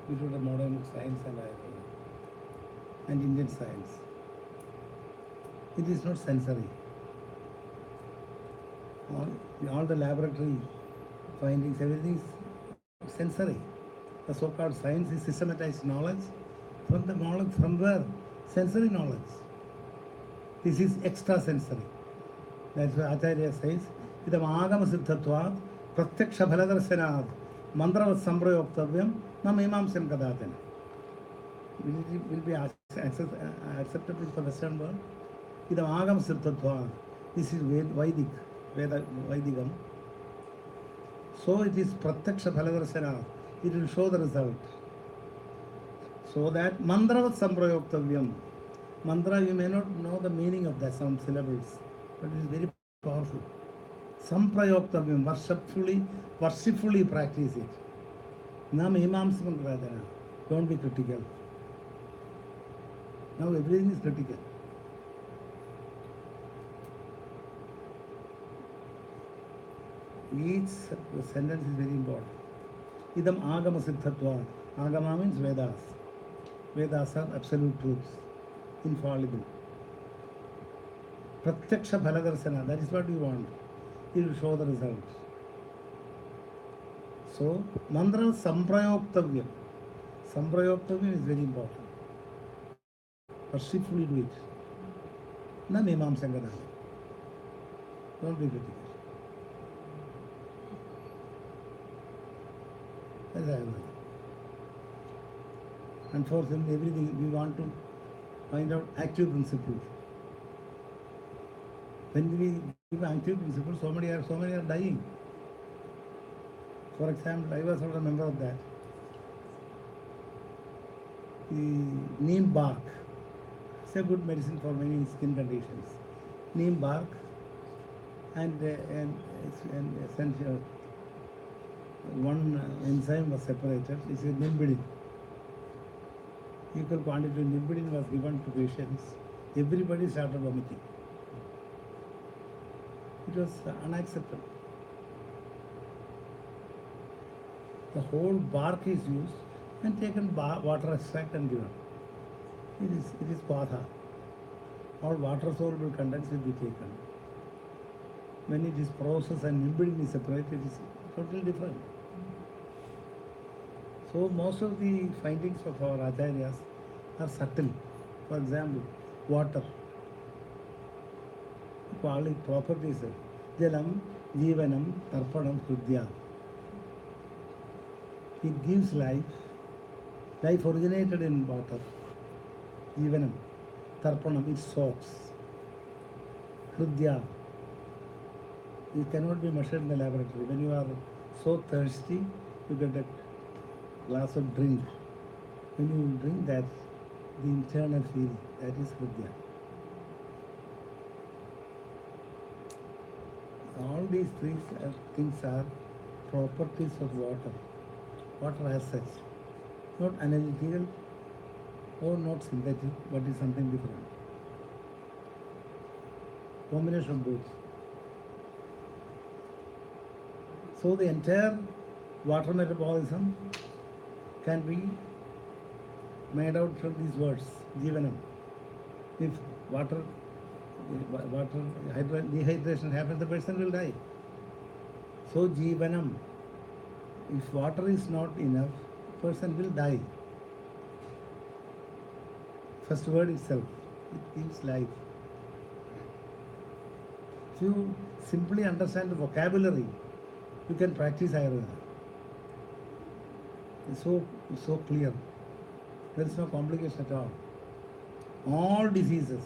between the modern science and Ayurveda and Indian science. It is not sensory. All the laboratory findings, everything is sensory. The so-called science is systematized knowledge. From where? Sensory knowledge. This is extrasensory. That's why Acharya says, idam agama siddhatvat pratyaksha phaladarsanad mantravat samprayoktavyam na mimamsam kadachana. Will be acceptable for Western world. Idam agam siddhatva. This is Vedic, Vedikam. So it is pratyaksha phaladarsana. It will show the result. So that mandravat samprayoktavyam. Mantra, you may not know the meaning of that, some syllables, but it is very powerful. Samprayoktavyam, worshipfully practice it. Nam imamsam radhana. Don't be critical. Now everything is critical. Each sentence is very important. Idam agama siddhatva. Agama means Vedas. Vedas are absolute truths, infallible. Pratyaksha phaladarsana, that is what you want. It will show the results. So, mantra samprayoktavyam. Samprayoktavyam is very important. Worshipfully do it. Na mimam sangadana. Don't be critical. That is Ayurveda. Unfortunately, everything we want to find out active principles. When we give active principles, so many are dying. For example, I was also a member of that. The neem bark. It's a good medicine for many skin conditions. Neem bark and essential one enzyme was separated. It's a nimbidin. Equal quantity of nimbidin was given to patients. Everybody started vomiting. It was unacceptable. The whole bark is used and taken water extract and given. It is patha. All water soluble contents will be taken. When it is processed and nimbidin is separated, it is totally different. So most of the findings of our acharyas are subtle. For example, water. Properties. Jalam, Jeevanam, Tarpanam, Hridya. It gives life. Life originated in water. Jeevanam. Tarpanam, it soaks. Hridya. It cannot be measured in the laboratory. When you are so thirsty, you get a glass of drink. When you drink that, the internal feeling, that is Hridya. All these three things are properties of water. Water as such. Not analytical or not synthetic, but is something different. Combination of both. So the entire water metabolism can be made out from these words, Jeevanam. If water dehydration happens, the person will die. So Jeevanam, if water is not enough, person will die. First word itself, it gives life. If you simply understand the vocabulary, you can practice Ayurveda. It's so clear. There is no complication at all. All diseases,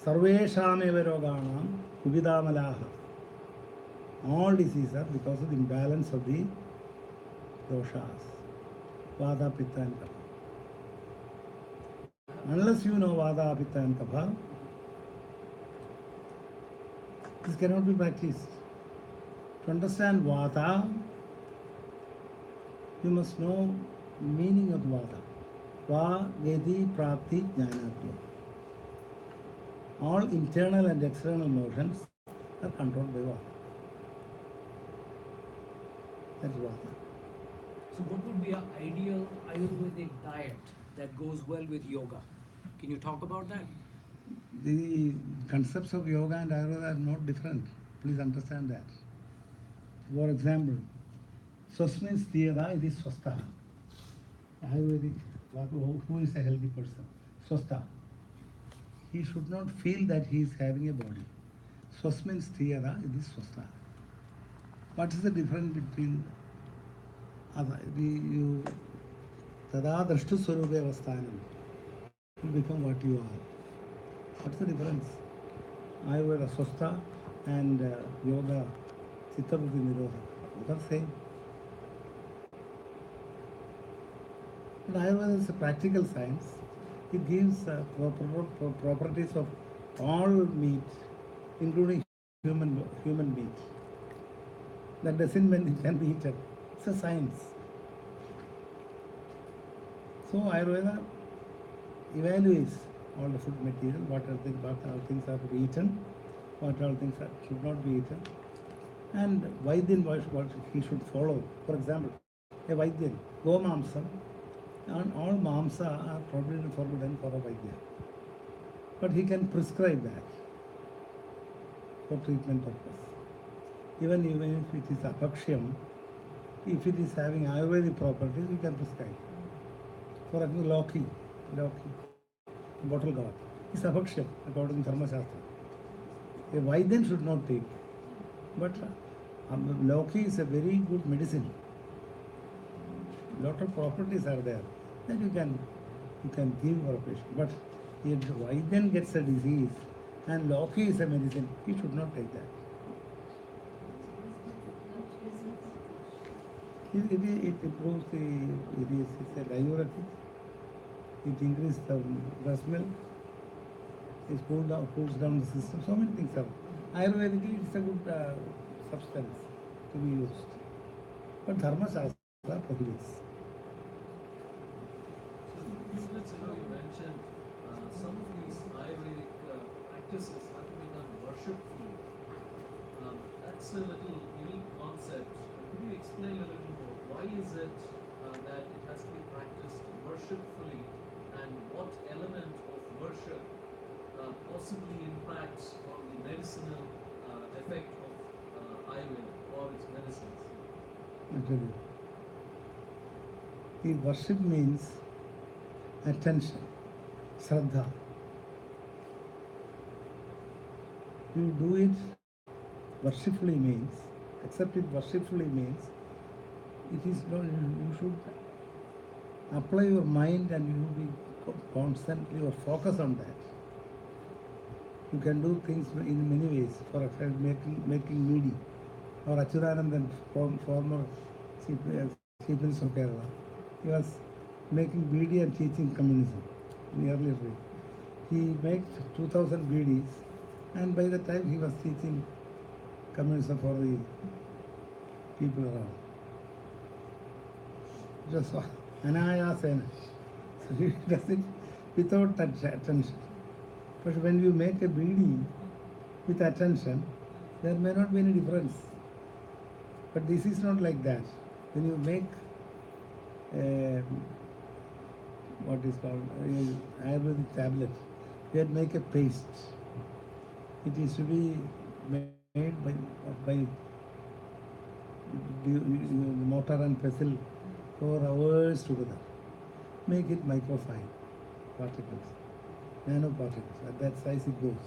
sarvesham eva roganam vividamalaha. All diseases are because of the imbalance of the doshas, vada, pitta and kapha. Unless you know vada, pitta and kapha, this cannot be practiced. To understand vata, you must know meaning of vata. Va, vedi, prapti, jnanatya. All internal and external motions are controlled by vata. That's vata. So what would be an ideal Ayurvedic diet that goes well with yoga? Can you talk about that? The concepts of yoga and Ayurveda are not different. Please understand that. For example, swasmin sthiyada, it is swastha. Ayurvedic, who is a healthy person? Swastha. He should not feel that he is having a body. Swasmin sthiyada, it is swastha. What is the difference between tada drashtu swarupe avasthanam? you become what you are. What's the difference? Ayurveda Swastha and Yoga Chittabuddhi Nirodha. Both are same. But Ayurveda is a practical science. It gives properties of all meat, including human meat. That doesn't mean it can be eaten. It's a science. So Ayurveda evaluates all the food material, what all things are to be eaten, what all things should not be eaten, and Vaidyan what he should follow. For example, a Vaidyan, go mamsam, and all mamsa are probably forbidden for a Vaidya. But he can prescribe that for treatment purpose. Even if it is apakshyam, if it is having Ayurvedic properties, we can prescribe. For example, bottle gourd, is apakshyam according to Dharma Shastra. A Vaidyan should not take. But Loki is a very good medicine. Lot of properties are there that you can give for a patient. But if Vaidyan gets a disease and Loki is a medicine, he should not take that. It improves it's a diuretic. It increases the breast milk. It cools down the system. So many things are. Ayurvedically, it's a good substance to be used. But Dharma Shastra prohibits. You mentioned some of these Ayurvedic practices have to be done worshipfully. That's a little unique concept. Could you explain a little more? Why is it that it has to be practiced worshipfully, and what element of worship possibly impacts on the medicinal effect of Ayurveda or its medicines? Actually, the worship means attention, Shraddha. You do it worshipfully means, accept it worshipfully means, it is not, you should apply your mind and you be constantly or focus on that. You can do things in many ways. For example, making meadi, or Achyutanandan, former Chief Minister of Kerala, he was making BD and teaching communism in the earlier days. He made 2000 BDs, and by the time he was teaching communism for the people around. Just anayasena. So he does it without attention. But when you make a BD with attention, there may not be any difference. But this is not like that. When you make what is called Ayurvedic tablet, you had make a paste. It is to be made by mortar and pestle for hours together. Make it microfine particles, nanoparticles. At that size it goes.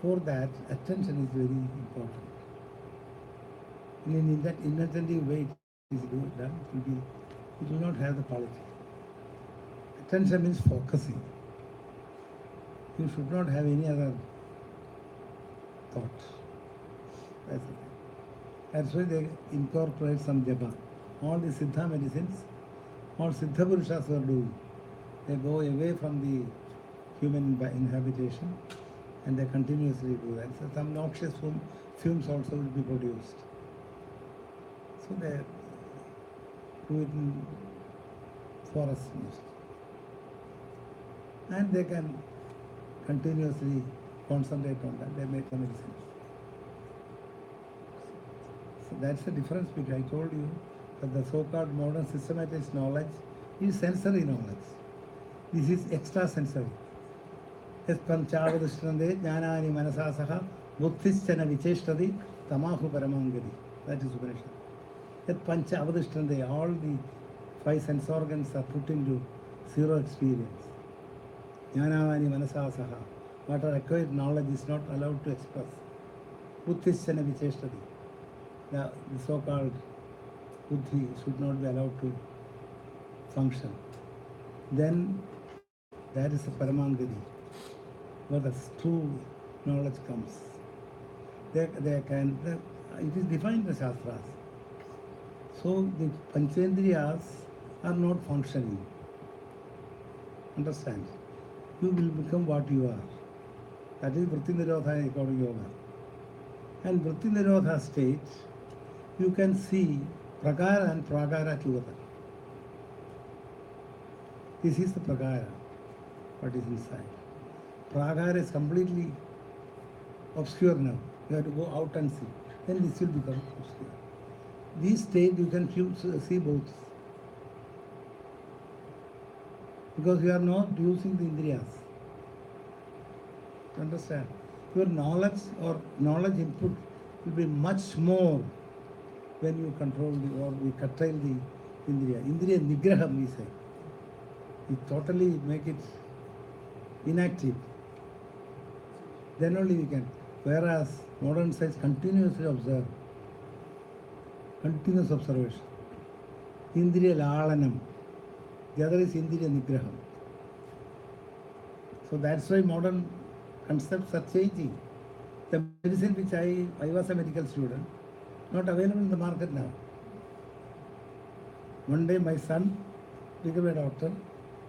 For that, attention is very important. In that inattentive way it is done, it will not have the quality. Attention means focusing. You should not have any other thought. That's it. That's why they incorporate some japa. All the Siddha medicines, all Siddha Purushas were doing. They go away from the human inhabitation and they continuously do that. So some noxious fumes also will be produced. So they do it in forests mostly. And they can continuously concentrate on that. They make the medicines. So that's the difference between, I told you, that the so-called modern systematized knowledge is sensory knowledge. This is extrasensory. Yes, panchavadushrande jnanani manasasaha buddhischana vicheshtadi tamahu paramangadi. That is Upanishad. That panchavadushrande, all the five sense organs are put into zero experience. Jnanani manasasaha. What are acquired knowledge is not allowed to express. Buddhischana vicheshtadi. The so-called buddhi should not be allowed to function. Then That is the Paramangadi, where the true knowledge comes. It is defined in the Shastras. So the Panchendriyas are not functioning. Understand? You will become what you are. That is Vritti Nirodha according to yoga. And Vritti Nirodha state, you can see Prakara and Pragara together. This is the Prakara, what is inside. Pragara is completely obscure now. You have to go out and see. Then this will become obscure. This state you can see both. Because you are not using the Indriyas. Understand? Your knowledge or knowledge input will be much more when you control or we curtail the Indriya. Indriya Nigraham we say. We totally make it inactive. Then only we can. Whereas modern science continuously observe. Continuous observation. Indriya Lalanam. The other is Indriya Nigraham. So that's why modern concepts are changing. The medicine which I was a medical student, not available in the market now. One day my son became a doctor.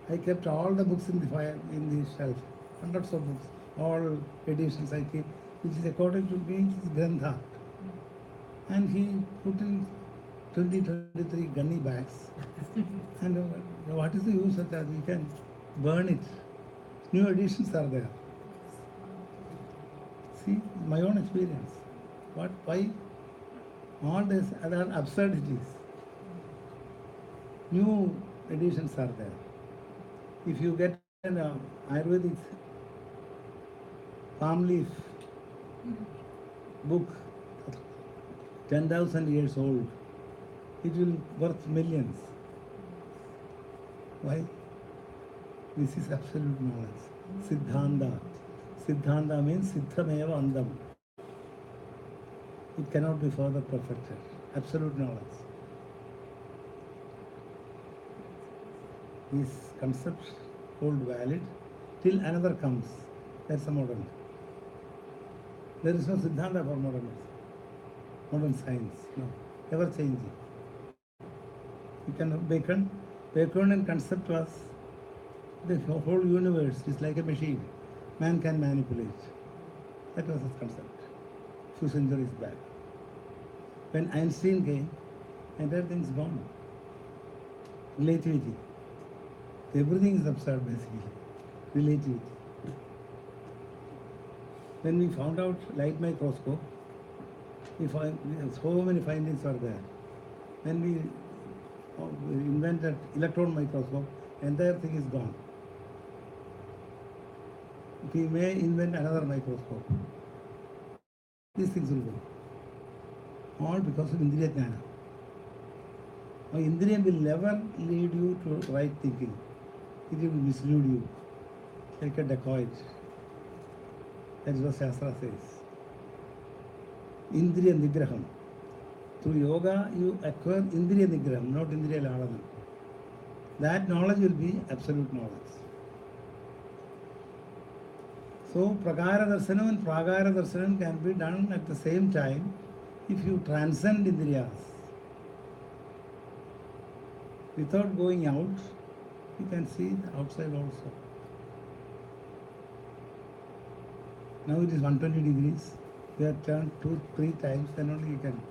I kept all the books in the shelf, hundreds of books, all editions I keep, which is according to me is Grantha. And he put in 23 gunny bags. And what is the use of that? We can burn it. New editions are there. See, my own experience. Why? All these other absurdities. New editions are there. If you get an Ayurvedic palm leaf book, 10,000 years old, it will worth millions. Why? This is absolute knowledge. Siddhanta. Siddhanta means Siddhameva Andam. It cannot be further perfected. Absolute knowledge. These concepts hold valid till another comes. That's a modern. There is no Siddhanta for modern science. No. Ever changing. You can Baconian concept was the whole universe is like a machine. Man can manipulate. That was his concept. Few centuries back. When Einstein came, entire thing is gone. Relativity. Everything is absurd basically. Relativity. When we found out light microscope, so many findings were there. When we invented electron microscope, entire thing is gone. We may invent another microscope. These things will go. All because of Indriya Jnana. Now, Indriya will never lead you to right thinking. It will mislead you, like a dacoit. That is what Shastra says. Indriya Nigraham. Through yoga, you acquire Indriya Nigraham, not Indriya Lalanam. That knowledge will be absolute knowledge. So, Prakara Darsanam and Pragara Darsanam can be done at the same time if you transcend Indriyas. Without going out, you can see the outside also. Now it is 120 degrees. We have turned 2-3 times, then only you can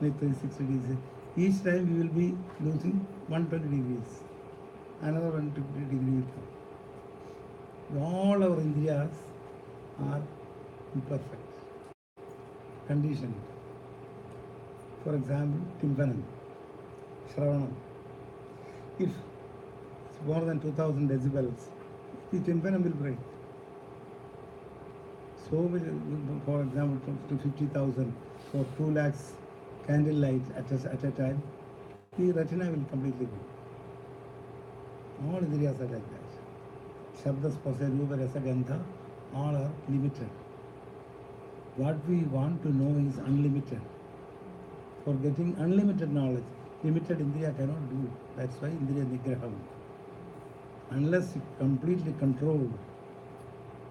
make 360 degrees. Each time you will be losing 120 degrees. Another 120 degree will come. All our Indriyas are imperfect, conditioned. For example, Timpanam, Shravanam. If it's more than 2000 decibels, the Timpanam will break. So, for example, to 50,000 or 2 lakhs candle light at a time, the retina will completely go. All Indriyas are like that. Shabda, Spasya, Rupa, Rasa, Gandha, all are limited. What we want to know is unlimited. For getting unlimited knowledge, limited Indriya cannot do. That's why Indriya Nigraham. Unless you completely control,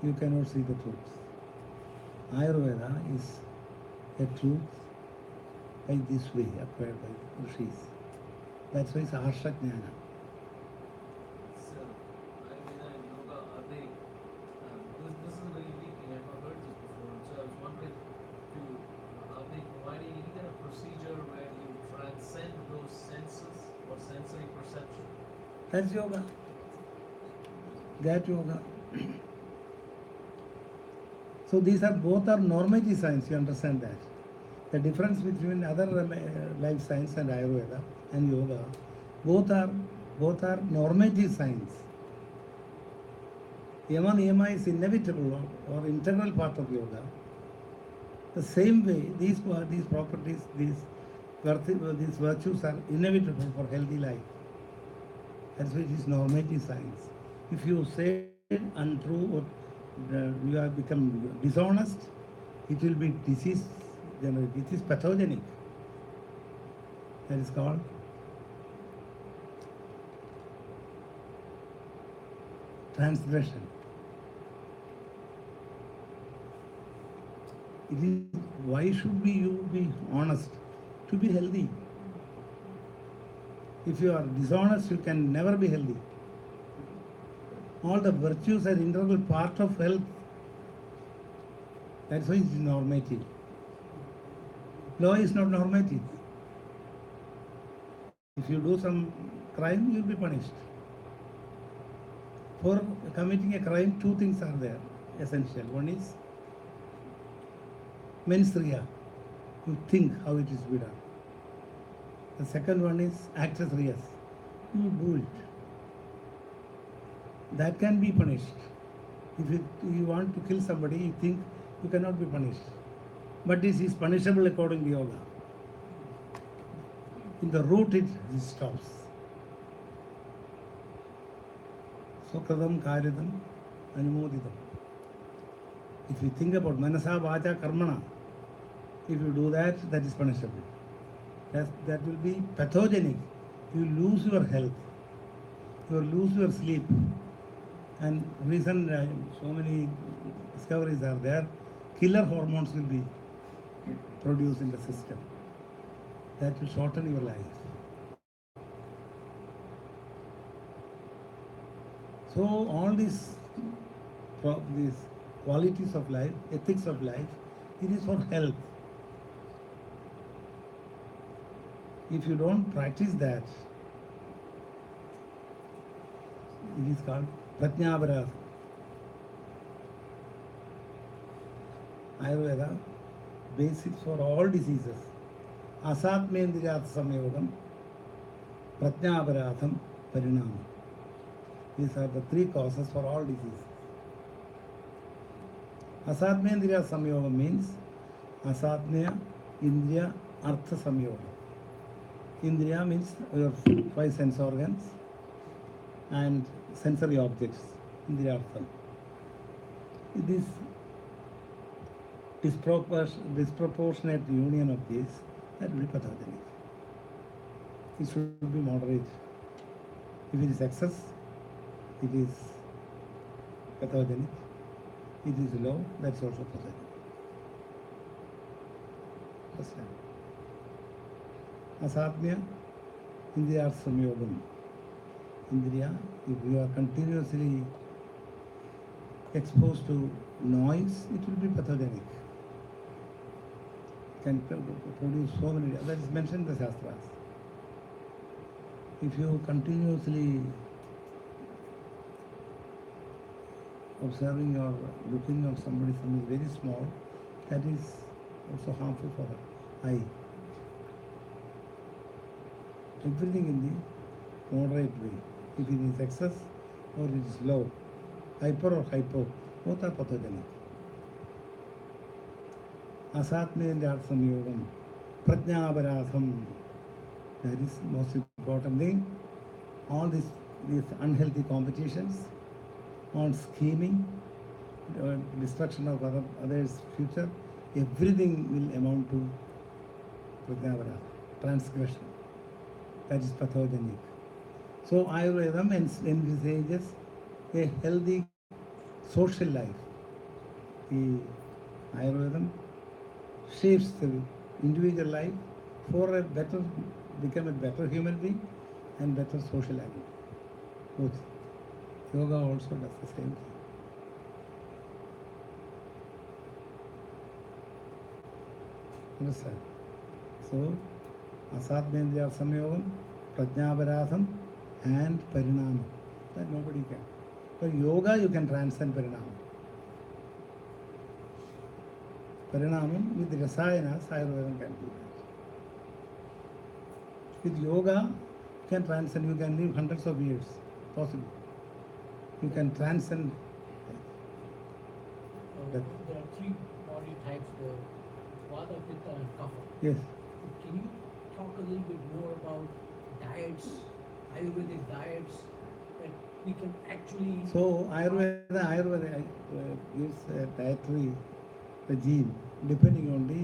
you cannot see the truth. Ayurveda is a truth by this way, acquired by the rishis. That's why it's Harsha Jnana. So, Ayurveda and yoga, are they, this is a very unique thing, I've not heard this before, so I was wondering to, are they providing any kind of procedure where you transcend those senses or sensory perception? That's yoga. That yoga. So these are both are normative science, you understand that. The difference between other life science and Ayurveda and yoga, both are normative science. Yama Niyama is inevitable or integral part of yoga. The same way, these properties, these virtues are inevitable for healthy life. That's why it is normative science. If you say untrue or you have become dishonest, it will be disease generated. It is pathogenic. That is called transgression. It is why should you be honest? To be healthy. If you are dishonest, you can never be healthy. All the virtues are integral part of health. That's why it is normative. Law is not normative. If you do some crime, you will be punished. For committing a crime, two things are there, essential. One is mens rea. You think how it is to be done. The second one is actus reus. You do it. That can be punished. If you want to kill somebody, you think you cannot be punished. But this is punishable according to yoga. In the root it stops. Sukradam karidam anumodidam. If you think about manasa vacha karmana, if you do that, that is punishable. That will be pathogenic. You lose your health. You lose your sleep. And reason so many discoveries are there, killer hormones will be produced in the system. That will shorten your life. So all these qualities of life, ethics of life, it is for health. If you don't practice that, it is called prajnavarasa. Ayurveda, basics for all diseases. Asatmendriyat samyogam, prajnavarasam, parinama. These are the three causes for all diseases. Asatmendriya samyogam means asatmya, indriya, artha samyogam. Indriya means your five sense organs and sensory objects. Indriyartham. This disproportionate union of these, that will be pathogenic. It should be moderate. If it is excess, it is pathogenic. It is low, that's also pathogenic. Understand? Asatmya, Indriya Samyogam. Indriya, if you are continuously exposed to noise, it will be pathogenic. Can produce so many, that is mentioned in the Shastras. If you continuously observing or looking at somebody, something very small, that is also harmful for the eye. Everything in the moderate way. If it is excess or it is low, hyper or hypo, both are pathogenic. Asatmendriyat samyogam, prajnavarasam. That is most important thing. All these unhealthy competitions, all scheming, destruction of others' future, everything will amount to prajnavarasa, transgression. That is pathogenic. So Ayurveda envisages a healthy social life. The Ayurveda shapes the individual life for a better, become a better human being and better social animal. Both. Yoga also does the same thing. Understand? So, Asadmendriya Samyogam, Prajnaparasam, and Parinama. That nobody can. For yoga, you can transcend Parinama. Parinamam with Rasayanas, Ayurveda can do that. With yoga, you can transcend, you can live hundreds of years. Possible. You can transcend. There are three body types, the Vata, Pitta and Kapha. Yes. Can you talk a little bit more about diets, Ayurvedic diets, that we can actually... So Ayurveda gives a dietary regime depending on the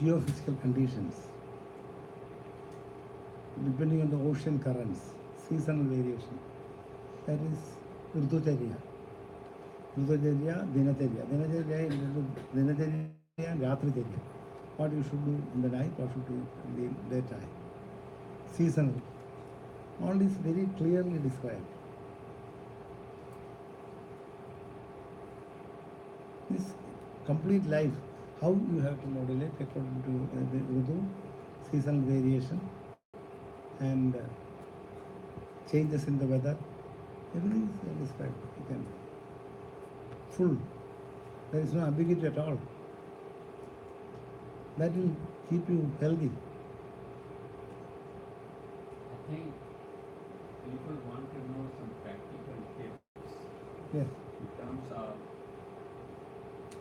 geophysical conditions, depending on the ocean currents, seasonal variation. That is Rithucharya. Rithucharya, Dinacharya. Dinacharya and Ratricharya. What you should do in the night, what should do in the daytime. Seasonal. All is very clearly described. This complete life, how you have to modulate according to the Ritu, seasonal variation, and changes in the weather. Everything is described. You can full. There is no ambiguity at all. That will keep you healthy. I think people want to know some practical tips Yes. in terms of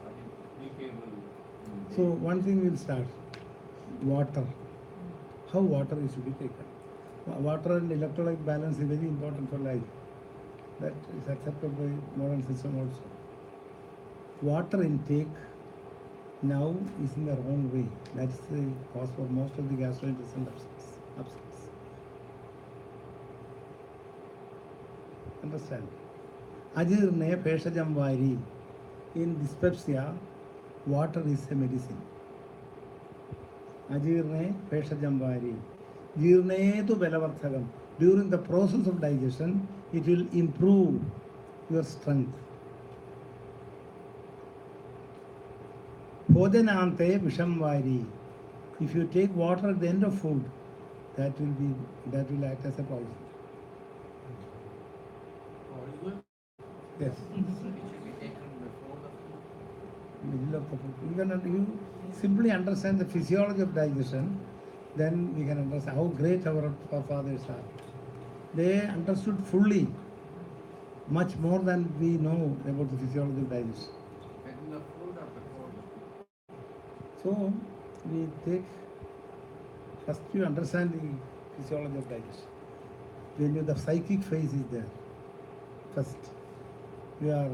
what is applicable in So daily one thing will start. Water. How water is to be taken. Water and electrolyte balance is very important for life. That is accepted by modern system also. Water intake now is in the wrong way. That's the cause for most of the gastrointestinal upsets. Understand? Ajirne Peshajam Vairi. In dyspepsia, water is a medicine. Ajirne Peshajam Vairi. Jirne tu Belavarthagam. During the process of digestion, it will improve your strength. Bhojanante Visham Vairi. If you take water at the end of food, that will act as a poison. poison, Yes. it should be taken before the food. Middle of the food. You simply understand the physiology of digestion, then we can understand how great our forefathers are. They understood fully, much more than we know about the physiology of digestion. Taking the food or before the food. So we take, first you understand the physiology of digestion. When the psychic phase is there, first we are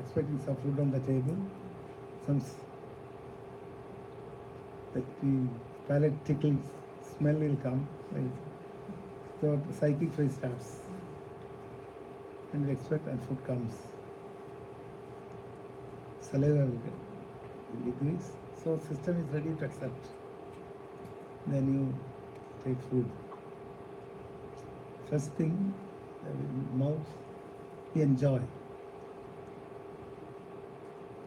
expecting some food on the table, the palate tickling smell will come. Right? So the psychic phase starts, and we expect and food comes. Saliva will decrease, so system is ready to accept. Then you take food. First thing, mouth, you enjoy.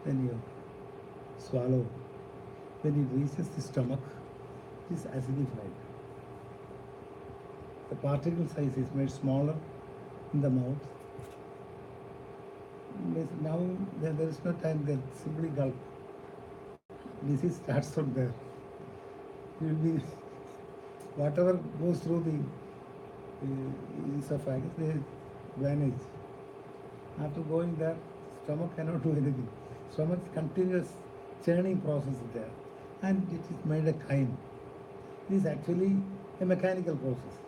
Then you swallow. When it reaches the stomach, it is acidified. The particle size is made smaller in the mouth. Now there is no time, there simply gulp. Disease starts from there. You will be, whatever goes through the esophagus, they vanish. After going there, stomach cannot do anything. Stomach's continuous churning process is there, and it is made a chyme. It is actually a mechanical process.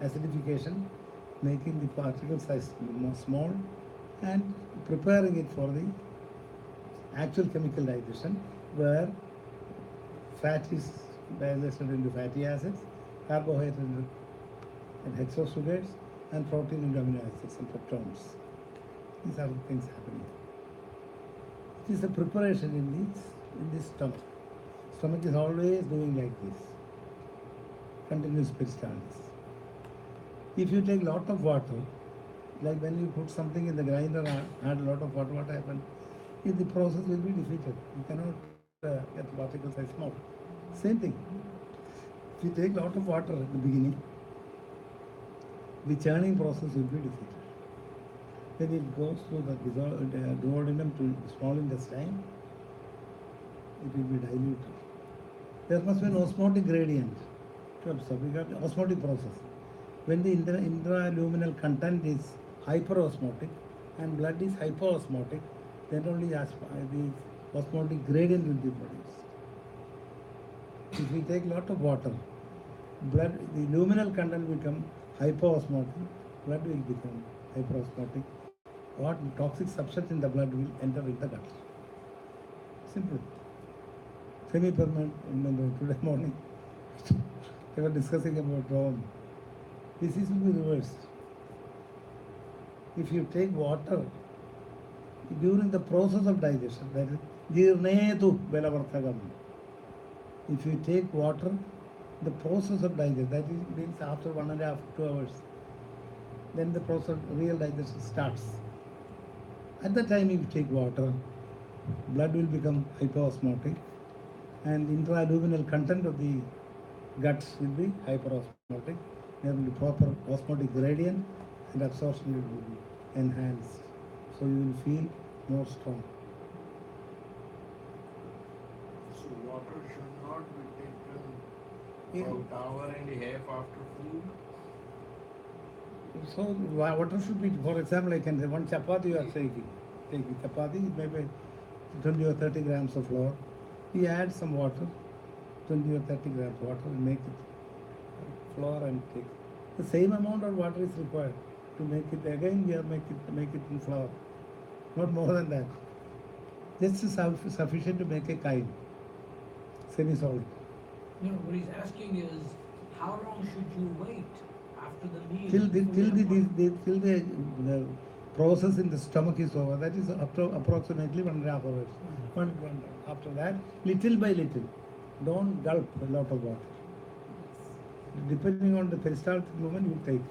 Acidification, making the particle size more small and preparing it for the actual chemical digestion, where fat is digested into fatty acids, carbohydrates into and hexosugars and protein and amino acids and peptones. These are the things happening. It is a preparation in this stomach. Stomach is always doing like this, continuous peristalsis. If you take lot of water, like when you put something in the grinder and add a lot of water, what happens? The process will be defeated. You cannot get particle size small. Same thing. If you take lot of water at the beginning, the churning process will be defeated. When it goes through the duodenum to small intestine, it will be diluted. There must be an osmotic gradient to absorb. We got the osmotic process. When the intraluminal content is hyperosmotic and blood is hypoosmotic, then only the osmotic gradient will be produced. If we take lot of water, the luminal content will become hypoosmotic, blood will become hyperosmotic. What toxic substance in the blood will enter in the gut. Simple. Semi-permanent, today morning, they were discussing about Rome. Disease will be reversed. If you take water during the process of digestion, that is jirnetu belavarthagam. If you take water, the process of digestion, that means after 1.5 to 2 hours, then the process of real digestion starts. At the time you take water, blood will become hypoosmotic and intraluminal content of the guts will be hyperosmotic. There will be proper osmotic gradient and absorption will be enhanced. So you will feel more strong. So water should not be taken Yeah. about hour and a half after food. So water should be, for example, I can say one chapati you are taking chapati, maybe 20 or 30 grams of flour. You add some water, 20 or 30 grams water, and make it flour and take. The same amount of water is required to make it. Again, we are make it in flour, not more than that. Just sufficient to make a kind, semi-solid. You know, what he's asking is, how long should you wait after the meal? Till before you have the process in the stomach is over. That is up to approximately 1.5 hours. After that, little by little, don't gulp a lot of water. Depending on the peristaltic movement, you take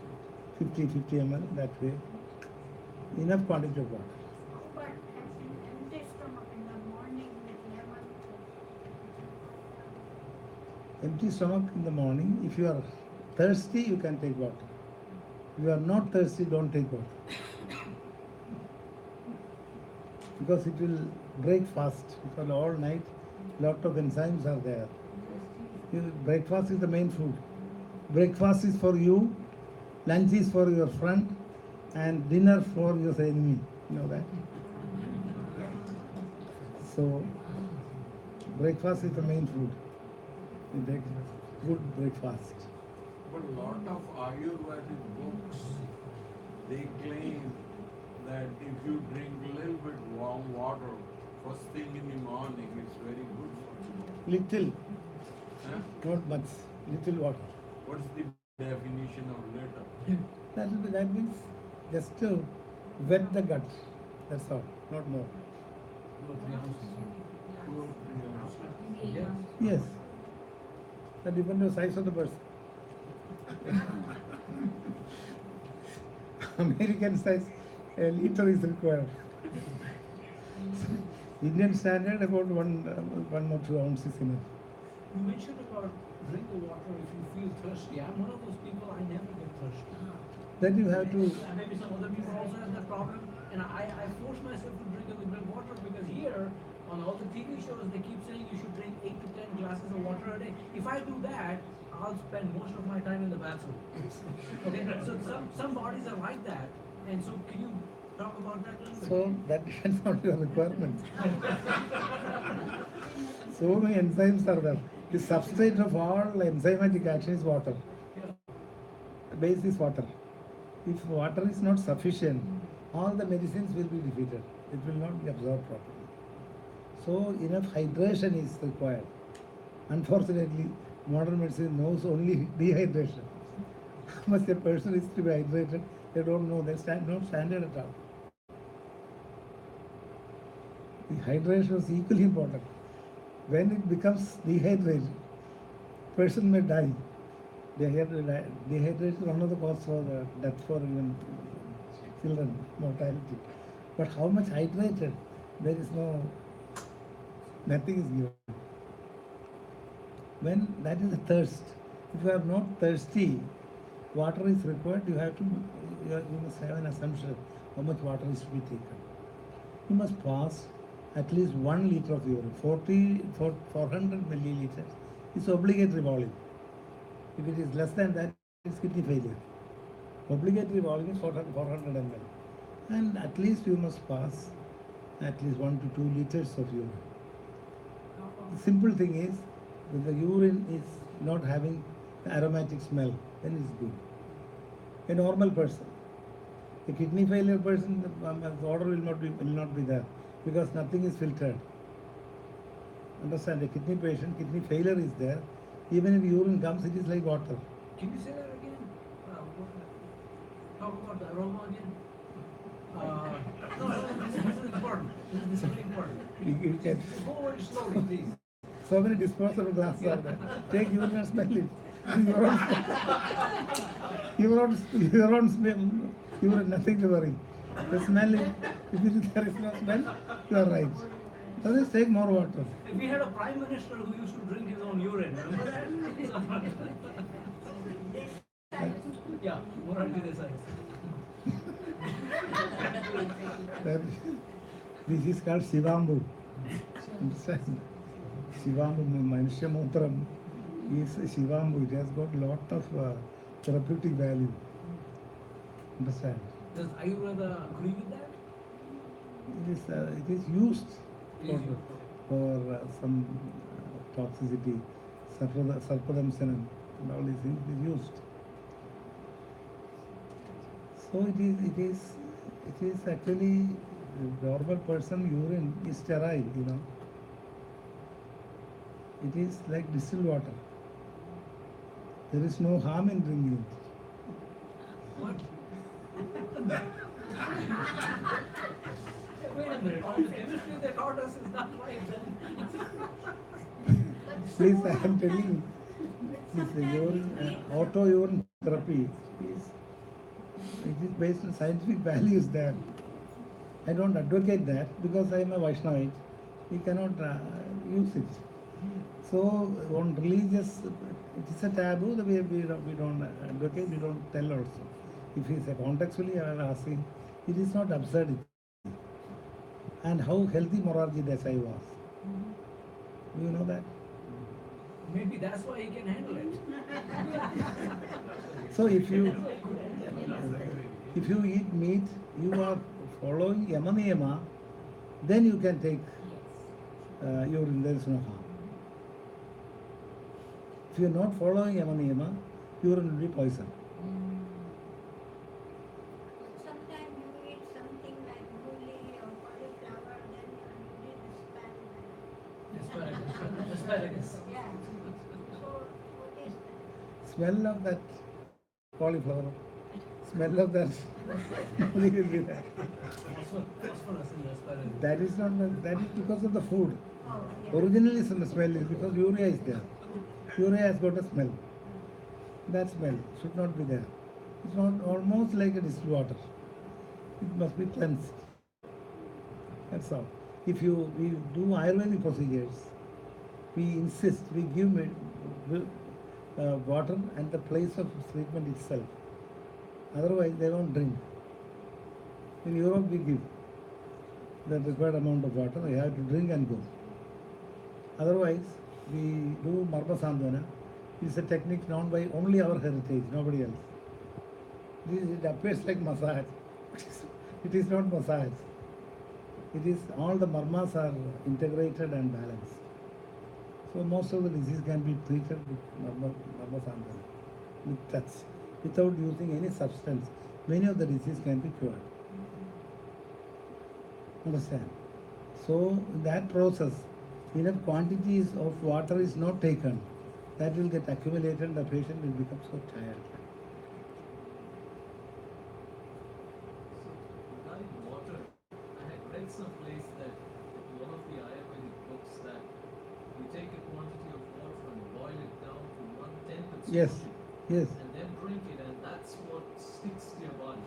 50 ml that way. Enough quantity of water. But an empty stomach in the morning with lemon. Empty stomach in the morning. If you are thirsty, you can take water. If you are not thirsty, don't take water. Because it will break fast. Because all night, lot of enzymes are there. Breakfast is the main food. Breakfast is for you, lunch is for your friend, and dinner for your enemy. You know that? So, breakfast is the main food. You take good breakfast. But a lot of Ayurvedic books, they claim that if you drink a little bit warm water first thing in the morning, it's very good for you. Little, Huh? not much, little water. What's the definition of little? That means just to wet the gut. That's all, not more. 2 or 3 ounces. 2 or 3 ounces. Yes. Yes. That depends on the size of the person. American size, a liter is required. Indian standard about 1 or 2 ounces enough. You mentioned about drink the water if you feel thirsty. I'm one of those people, I never get thirsty. Then you have to. And maybe some other people also have that problem. And I force myself to drink a little bit of water because here, on all the TV shows, they keep saying you should drink 8 to 10 glasses of water a day. If I do that, I'll spend most of my time in the bathroom. Okay, so some bodies are like that. And so can you talk about that a little bit? So that depends on your requirements. So many enzymes are there. The substrate of all enzymatic action is water. The base is water. If water is not sufficient, all the medicines will be defeated. It will not be absorbed properly. So enough hydration is required. Unfortunately, modern medicine knows only dehydration. how much a person is to be hydrated, they don't know. They not standard at all. The hydration is equally important. When it becomes dehydrated, person may die. Dehydration is one of the causes for death for even children, mortality. But how much hydrated? There is nothing is given. When that is a thirst. If you are not thirsty, water is required. You must have an assumption how much water is to be taken. You must pass at least 1 liter of urine. 400 milliliters is obligatory volume. If it is less than that, it's kidney failure. Obligatory volume is 400 ml. And at least you must pass at least 1 to 2 liters of urine. The simple thing is, if the urine is not having aromatic smell, then it's good. A normal person, a kidney failure person, the odor will not be there because nothing is filtered. Understand? A kidney patient, kidney failure is there. Even if urine comes, it is like water. Can you say that again? Talk about the aroma again. No, this is important. This is very important. You can, Go very slowly, please. so many disposable glasses are there. Take urine and smell it. Your own smell, urine, nothing to worry. The smell is, if there is no smell, you are right. Others take more water. We had a prime minister who used to drink his own urine. Remember that? Yeah, Morarji Desai. This is called Shivambu. Understand? Shivambu, Manushya Mutram is Shivambu. It has got lot of therapeutic value. Understand? Does Ayurveda agree with that? It is used for some toxicity, sarpadamsanam, and all these things is used. So it is actually the normal person urine is sterile, It is like distilled water. There is no harm in drinking it. What? Wait a minute. All the chemistry they taught us is not right then. Please, I am telling you, this urine, auto urine therapy it is based on scientific values there. I don't advocate that because I am a Vaishnavite. We cannot use it. So on religious, it is a taboo that we don't advocate, we don't tell also. If it's a contextually I am asking, it is not absurdity. And how healthy Morarji Desai was. Do you know that? Maybe that's why he can handle it. So if you eat meat, you are following yama niyama, then you can take urine, there is no harm. If you are not following yama niyama, urine will be poison. Sometimes you eat something like broccoli or cauliflower, then you need asparagus. Asparagus. Yeah. So what is that? Smell of that cauliflower, smell of that, nothing will be there. Phosphorus in the asparagus. That is because of the food. Oh, yeah. Originally the smell is because urea is there. Urea has got a smell. That smell should not be there. It's not almost like a distilled water. It must be cleansed. That's all. We do Ayurvedic procedures, we insist, we give water and the place of treatment itself. Otherwise, they don't drink. In Europe, we give the required amount of water. They have to drink and go. Otherwise, we do Marma Sandhana. It's a technique known by only our heritage, nobody else. It appears like massage. It is not massage. It is all the marmas are integrated and balanced. So most of the disease can be treated with marma sandhana, with touch, without using any substance. Many of the disease can be cured. Understand? So in that process, enough quantities of water is not taken. That will get accumulated, the patient will become so tired. Yes, yes. And then drink it, and that's what sticks to your body.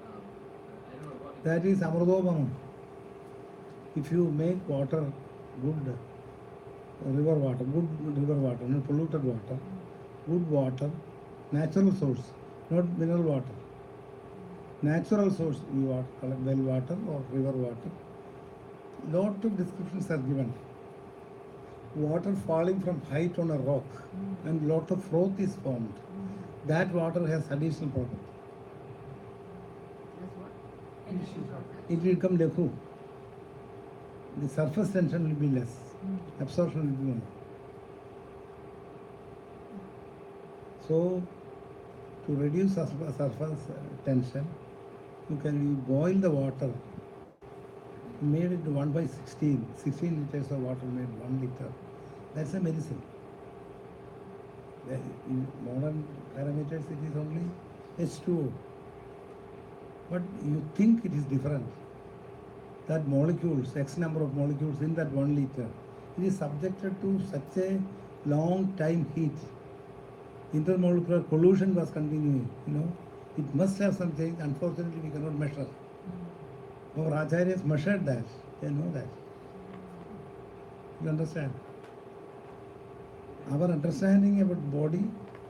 I don't know what. That is amrudopanam. If you make water good, river water, good river water, not polluted water, good water, natural source, not mineral water. Natural source, you water, well water or river water. Lot of descriptions are given. Water falling from height on a rock and lot of froth is formed. That water has additional property. It will become lekhu. The surface tension will be less. Absorption will be more. So, to reduce surface tension, you boil the water. Made it 1 by 16. 16 liters of water made 1 liter. That's a medicine. In modern parameters, it is only H2O. But you think it is different. That molecules, X number of molecules in that 1 liter, it is subjected to such a long time heat. Intermolecular collusion was continuing, It must have some change. Unfortunately, we cannot measure. Our acharyas measured that. They know that. You understand? Our understanding about body,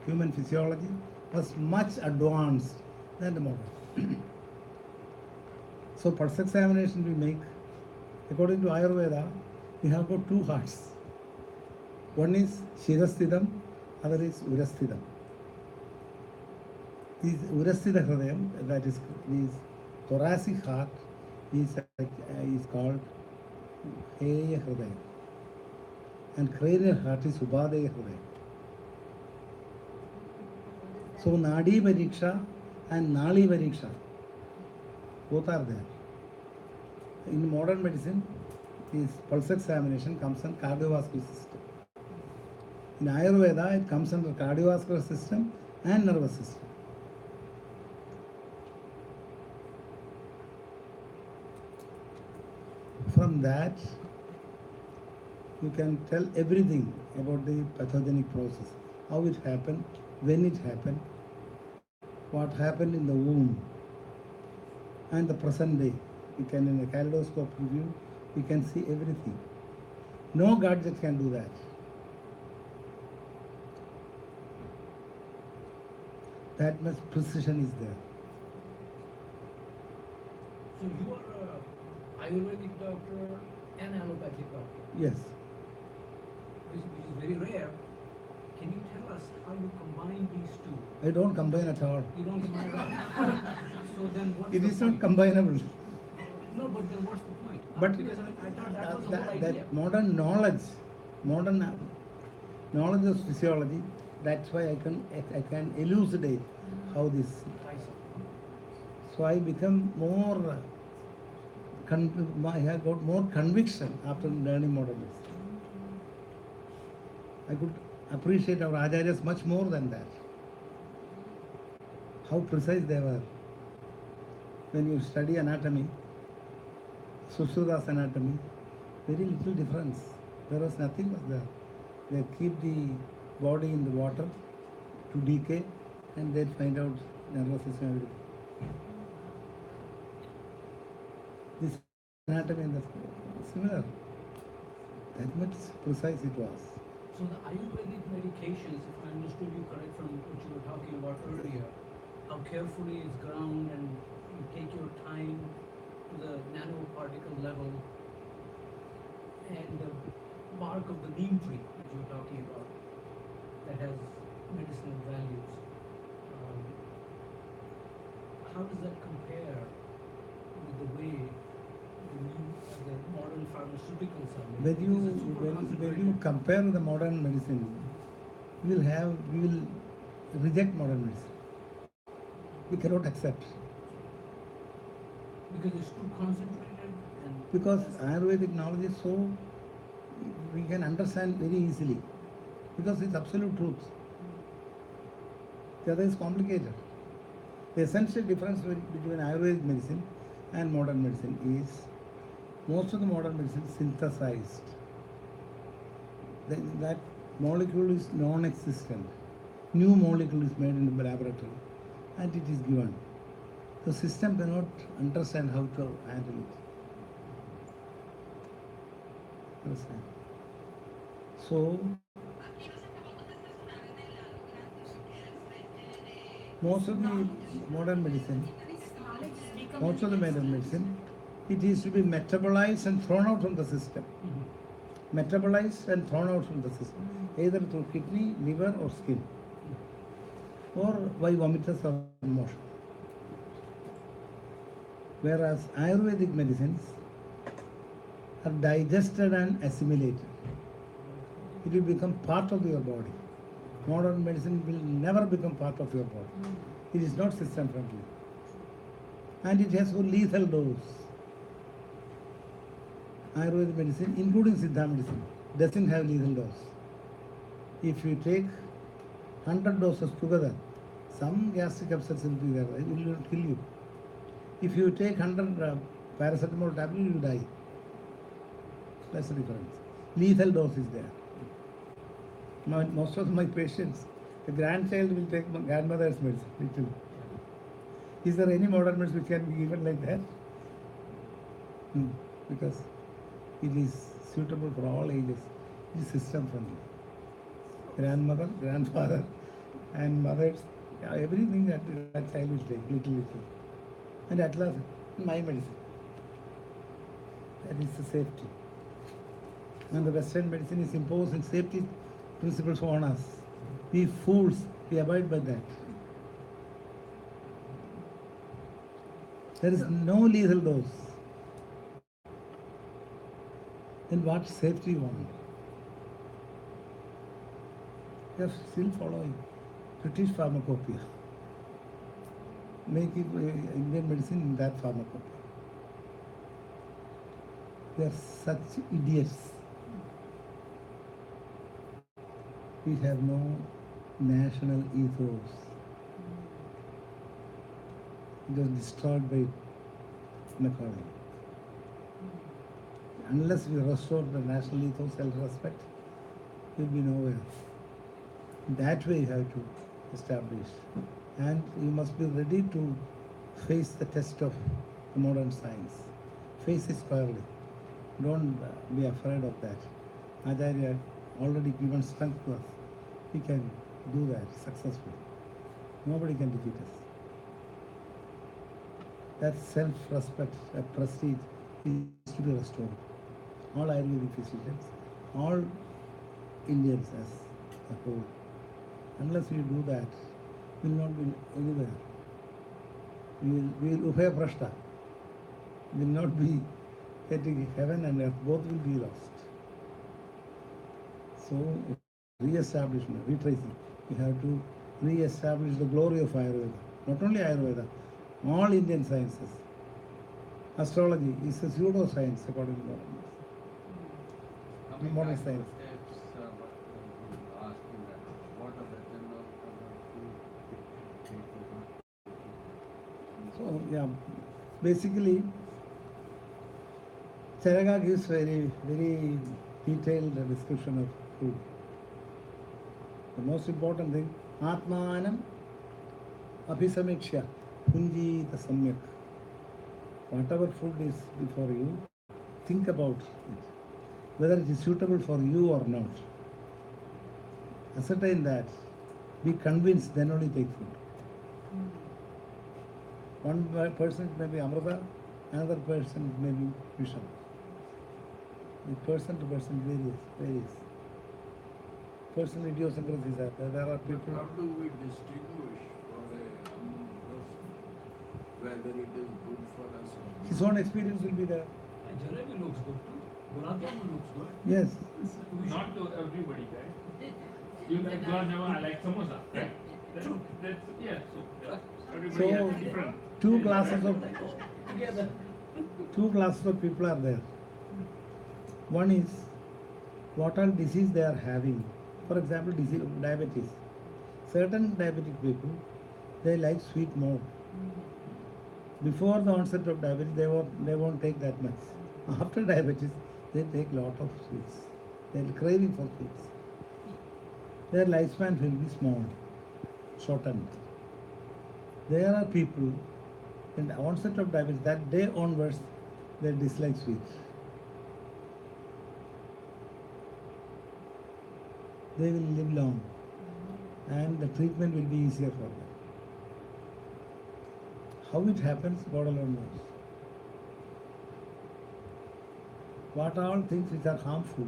human physiology, was much advanced than the modern. So pulse examination we make, according to Ayurveda, we have got 2 hearts. One is Shirasthidam, other is Urasthidam. This Urasthida Hridayam, that is thoracic heart, is called Heya Hridayam. And cranial heart is Ubhadeya Hridayam. So Nadi Pariksha and Nali Pariksha, both are there. In modern medicine, this pulse examination comes on cardiovascular system. In Ayurveda, it comes under cardiovascular system and nervous system. From that, you can tell everything about the pathogenic process, how it happened, when it happened, what happened in the womb, and the present day. We can, in a kaleidoscope view, we can see everything. No gadget can do that. That much precision is there. So you are a Ayurvedic doctor and allopathic doctor, Yes. which is very rare. Can you tell us how you combine these two? I don't combine at all. You don't combine at all. So then what's It the is not point? combinable. No, but then what's the point? But because I thought that was the whole idea. that modern knowledge of physiology, that's why I can elucidate how this. I see. So I become more. I have got more conviction after learning modern medicine. I could appreciate our acharyas much more than that. How precise they were. When you study anatomy, Sushruda's anatomy, very little difference. There was nothing was there. They keep the body in the water to decay and then find out nervous system everything. This anatomy and the similar. That much precise it was. So the Ayurvedic medications, if I understood you correct from what you were talking about earlier, how carefully it's ground and you take your time to the nanoparticle level, and the bark of the neem tree that you were talking about, that has medicinal values. How does that compare with the way the modern pharmaceuticals are made? Because it's super When you concentrated. compare the modern medicine, we will reject modern medicine. We cannot accept. Because it's too concentrated and Because Ayurvedic knowledge is so, we can understand very easily. Because it's absolute truth. The other is complicated. The essential difference between Ayurvedic medicine and modern medicine is most of the modern medicine is synthesized. That molecule is non-existent. New molecule is made in the laboratory and it is given. The system cannot understand how to handle it. Understand? So, most of the modern medicine, most of the modern medicine, it is to be metabolized and thrown out from the system. Metabolized and thrown out from the system, either through kidney, liver, or skin, or by vomitus or motion. Whereas Ayurvedic medicines are digested and assimilated. It will become part of your body. Modern medicine will never become part of your body. It is not system friendly. And it has a lethal dose. Ayurvedic medicine, including Siddha medicine, doesn't have lethal dose. If you take 100 doses together, some gastric upsets will be there, it will kill you. If you take 100 paracetamol tablets, you will die. That's the difference. Lethal dose is there. Most of my patients, the grandchild will take my grandmother's medicine, literally. Is there any modern medicine which can be given like that? Because it is suitable for all ages. It is system friendly. Grandmother, grandfather, and mothers, everything that child will take, little. And at last, my medicine. That is the safety. And the Western medicine is imposing safety principles on us. We fools, we abide by that. There is no lethal dose. Then what safety you want? We are still following British pharmacopoeia. Make it Indian medicine in that pharmacopoeia. We are such idiots. We have no national ethos. It was destroyed by Macaulay. Unless we restore the national ethos, self-respect, we'll be nowhere. That way you have to establish. And you must be ready to face the test of the modern science. Face it squarely. Don't be afraid of that. Acharya already given strength to us. We can do that successfully. Nobody can defeat us. That self-respect, that prestige is to be restored. All Ayurvedic physicians, all Indians as a whole, unless we do that, we will not be anywhere. We will Ubhaya Prashta. We will not be getting heaven and earth, both will be lost. So, re-establishment, retracing. We have to re-establish the glory of Ayurveda. Not only Ayurveda, all Indian sciences. Astrology is a pseudo-science according to modern science. So, yeah, basically, Charaka gives very detailed description of food. The most important thing, Atmanam Abhisamikshya Punjita Samyak. Whatever food is before you, think about it, whether it is suitable for you or not. Ascertain that, be convinced, then only take food. One person may be Amrita, another person may be Visham. The person to person varies. Personal idiosyncrasies are there. There are people. How do we distinguish for a person whether it is good for us or not? His own experience will be there. And jalebi looks good too. Gulab jamun looks good. Yes. Not to everybody, right? You like gulab jamun, I like samosa, right? That's yeah. So everybody So, has different. two classes of people are there. One is what all disease they are having. For example, diabetes. Certain diabetic people, they like sweet more. Before the onset of diabetes, they won't take that much. After diabetes, they take lot of sweets. They are craving for sweets. Their lifespan will be small. shortened. There are people in the onset of diabetes, that day onwards, they dislike sweets. They will live long and the treatment will be easier for them. How it happens, God alone knows. What all things which are harmful,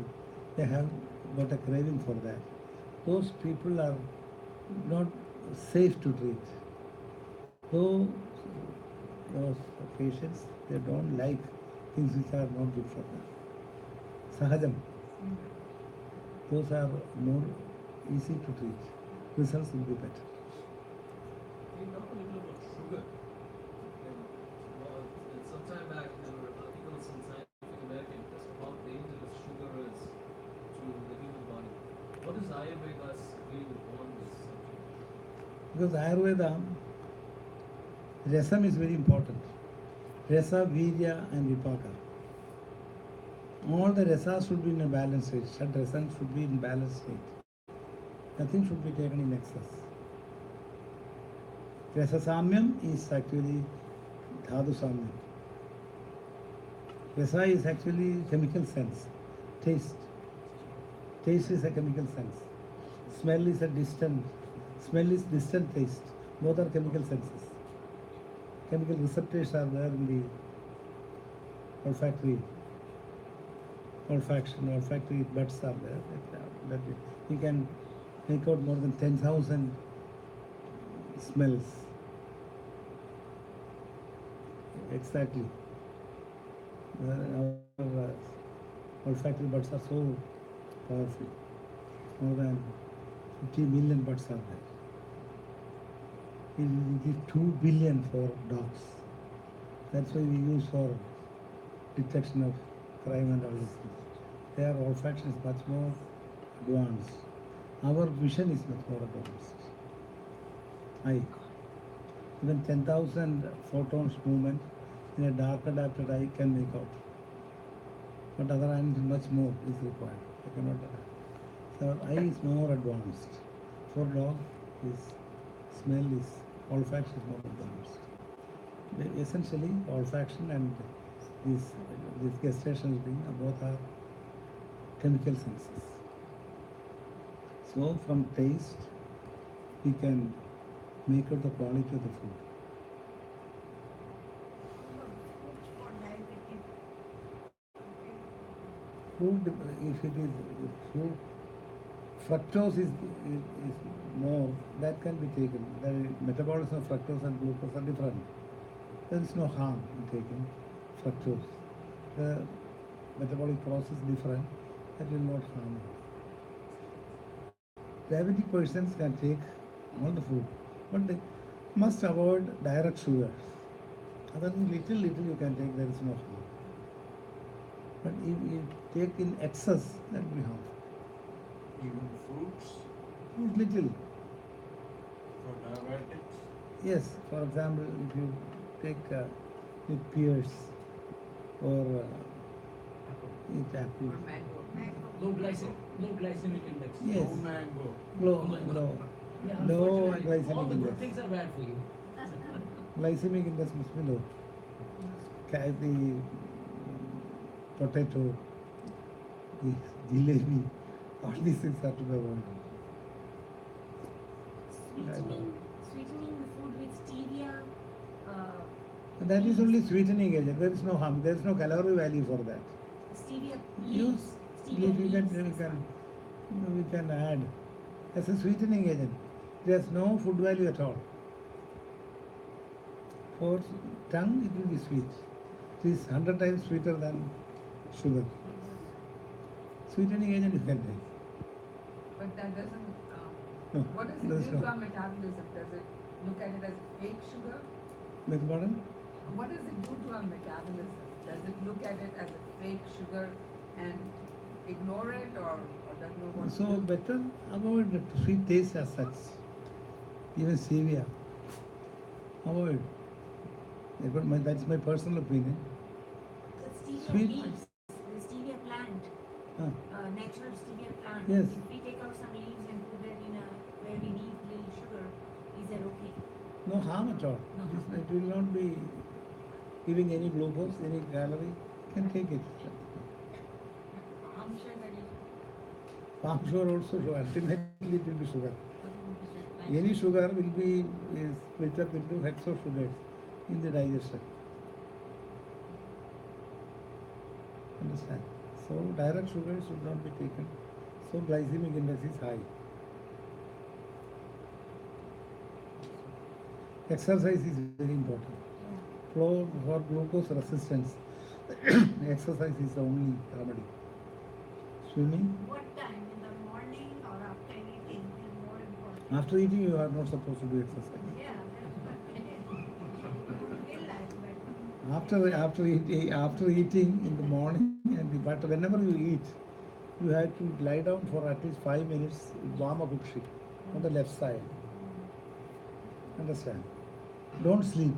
they have got a craving for that. Those people are not safe to treat. Those patients, they don't like things which are not good for them. Sahajam. Those are more easy to treat. Results will be better. Can you talk a little about sugar? Some time back, there were articles in Scientific American as to how dangerous sugar is to the human body. What is Ayurveda's view on this subject? Because Ayurveda, rasam is very important. Rasa, Virya and Vipaka. All the rasas should be in a balanced state. Shad rasas should be in balanced state. Nothing should be taken in excess. Rasa samyam is actually dhatu samyam. Rasa is actually chemical sense. Taste. Taste is a chemical sense. Smell is a distant. Smell is distant taste. Both are chemical senses. Chemical receptors are there in the olfactory buds are there. That you can make out more than 10,000 smells. Exactly. Our olfactory buds are so powerful. More than 50 million buds are there. We give 2 billion for dogs. That's why we use for detection of crime and all these things. Their olfaction is much more advanced. Our vision is much more advanced. Even 10,000 photons movement in a dark adapted eye can make out. But other animals much more is required. They cannot. So our eye is more advanced. For dog, his smell is olfaction is more advanced. Essentially, olfaction and this gestational thing both are chemical senses. So from taste, we can make out the quality of the food. For diabetic. Food, if it is fruit, fructose is more, that can be taken. The metabolism of fructose and glucose are different. There is no harm in taking fructose. The metabolic process is different, that will not harm you. Diabetic persons can take all the food, but they must avoid direct sugars. Other than little you can take, there is no harm. But if you take in excess, that will be harmful. Even fruits Fruit little. for diabetics. Yes, for example, if you take with pears or eat apple. Low glycemic index. Yes. No mango. Low Yeah, low unfortunately, glycemic all the good index. things are bad for you. Glycemic index must be low. The potato, the jalebi, all these things are to be avoided. Sweetening the food with stevia. And that is only sweetening agent. There is no harm. There is no calorie value for that. Stevia Use leaves. leaf, Stevia we can add as a sweetening agent. There is no food value at all. For tongue, it will be sweet. It is 100 times sweeter than sugar. Sweetening agent you can take. But that doesn't, No, what does it there's do no- to our metabolism? Does it look at it as fake sugar? Beg pardon? What does it do to our metabolism? Does it look at it as a fake sugar and ignore it or doesn't know what to So do? better avoid the sweet taste as such. Even stevia. Avoid. That's my personal opinion. The stevia Sweet. leaves, the stevia plant, Huh. natural stevia plant. Yes. If we take out some leaves and put that in a where we need little sugar, Is that okay? No harm at all. It will not be giving any glucose, any calorie. You can take it. I'm sure that is. Palm sugar also, so ultimately it will be sugar. Any sugar will be split up into hexo sugars in the digestion. Understand? So direct sugar should not be taken. So glycemic index is high. Exercise is very important. For glucose resistance, exercise is the only remedy. Swimming. What time? In the morning or after eating is more important? After eating, you are not supposed to do exercise. Yeah, that's what it is. You feel like, but After eating in the morning, but whenever you eat, you have to lie down for at least 5 minutes with Vama Bhukshi on the left side. Understand? Don't sleep.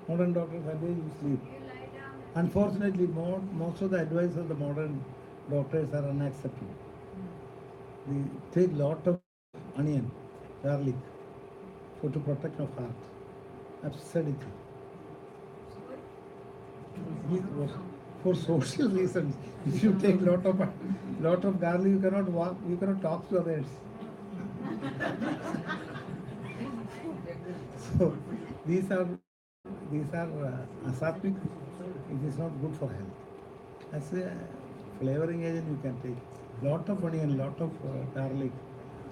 Modern doctors advise you sleep. you lie down and Unfortunately, most of the advice of the modern doctors are unacceptable. They take lot of onion, garlic, to protect your heart. Absurdity. For social reasons, if you take lot of garlic, you cannot walk, you cannot talk to others. So these are asattvic. It is not good for health. As a flavoring agent, you can take lot of onion, lot of garlic.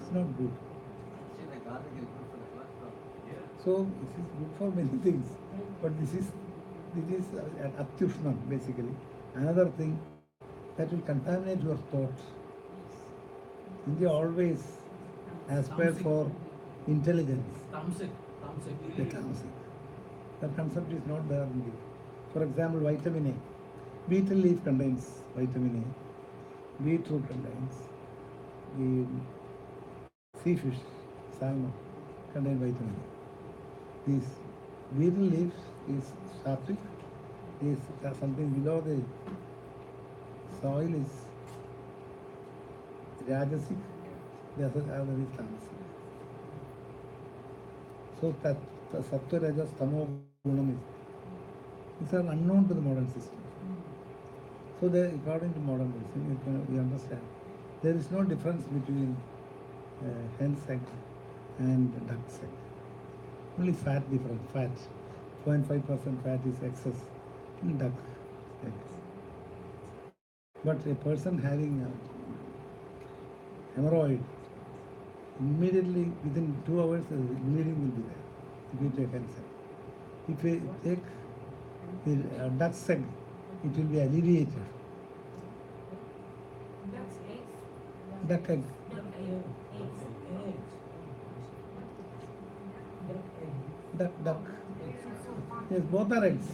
It's not good. So this is good for many things, but this is an atyushnam basically. Another thing that will contaminate your thoughts. India always aspires for intelligence. Tamasic. The tamasic. That concept is not there in India. For example, vitamin A. Beetle leaf contains vitamin A. Beetroot contains. The seafish, salmon, contain vitamin A. This beetle leaves is sattvic, is something below the soil is rajasic, the other is tamasic. So that sattva, rajas, tamo, gunam these are unknown to the modern system. So they, according to modern medicine, we understand there is no difference between hen's egg and duck's egg. Only fat difference. Fat, 0.5% fat is excess in duck eggs. But a person having a hemorrhoid, immediately within 2 hours, bleeding will be there. If you take hen's egg, if you take the duck's egg, it will be alleviated. duck's eggs. Duck egg. Duck eggs. Duck. Yes, both are eggs.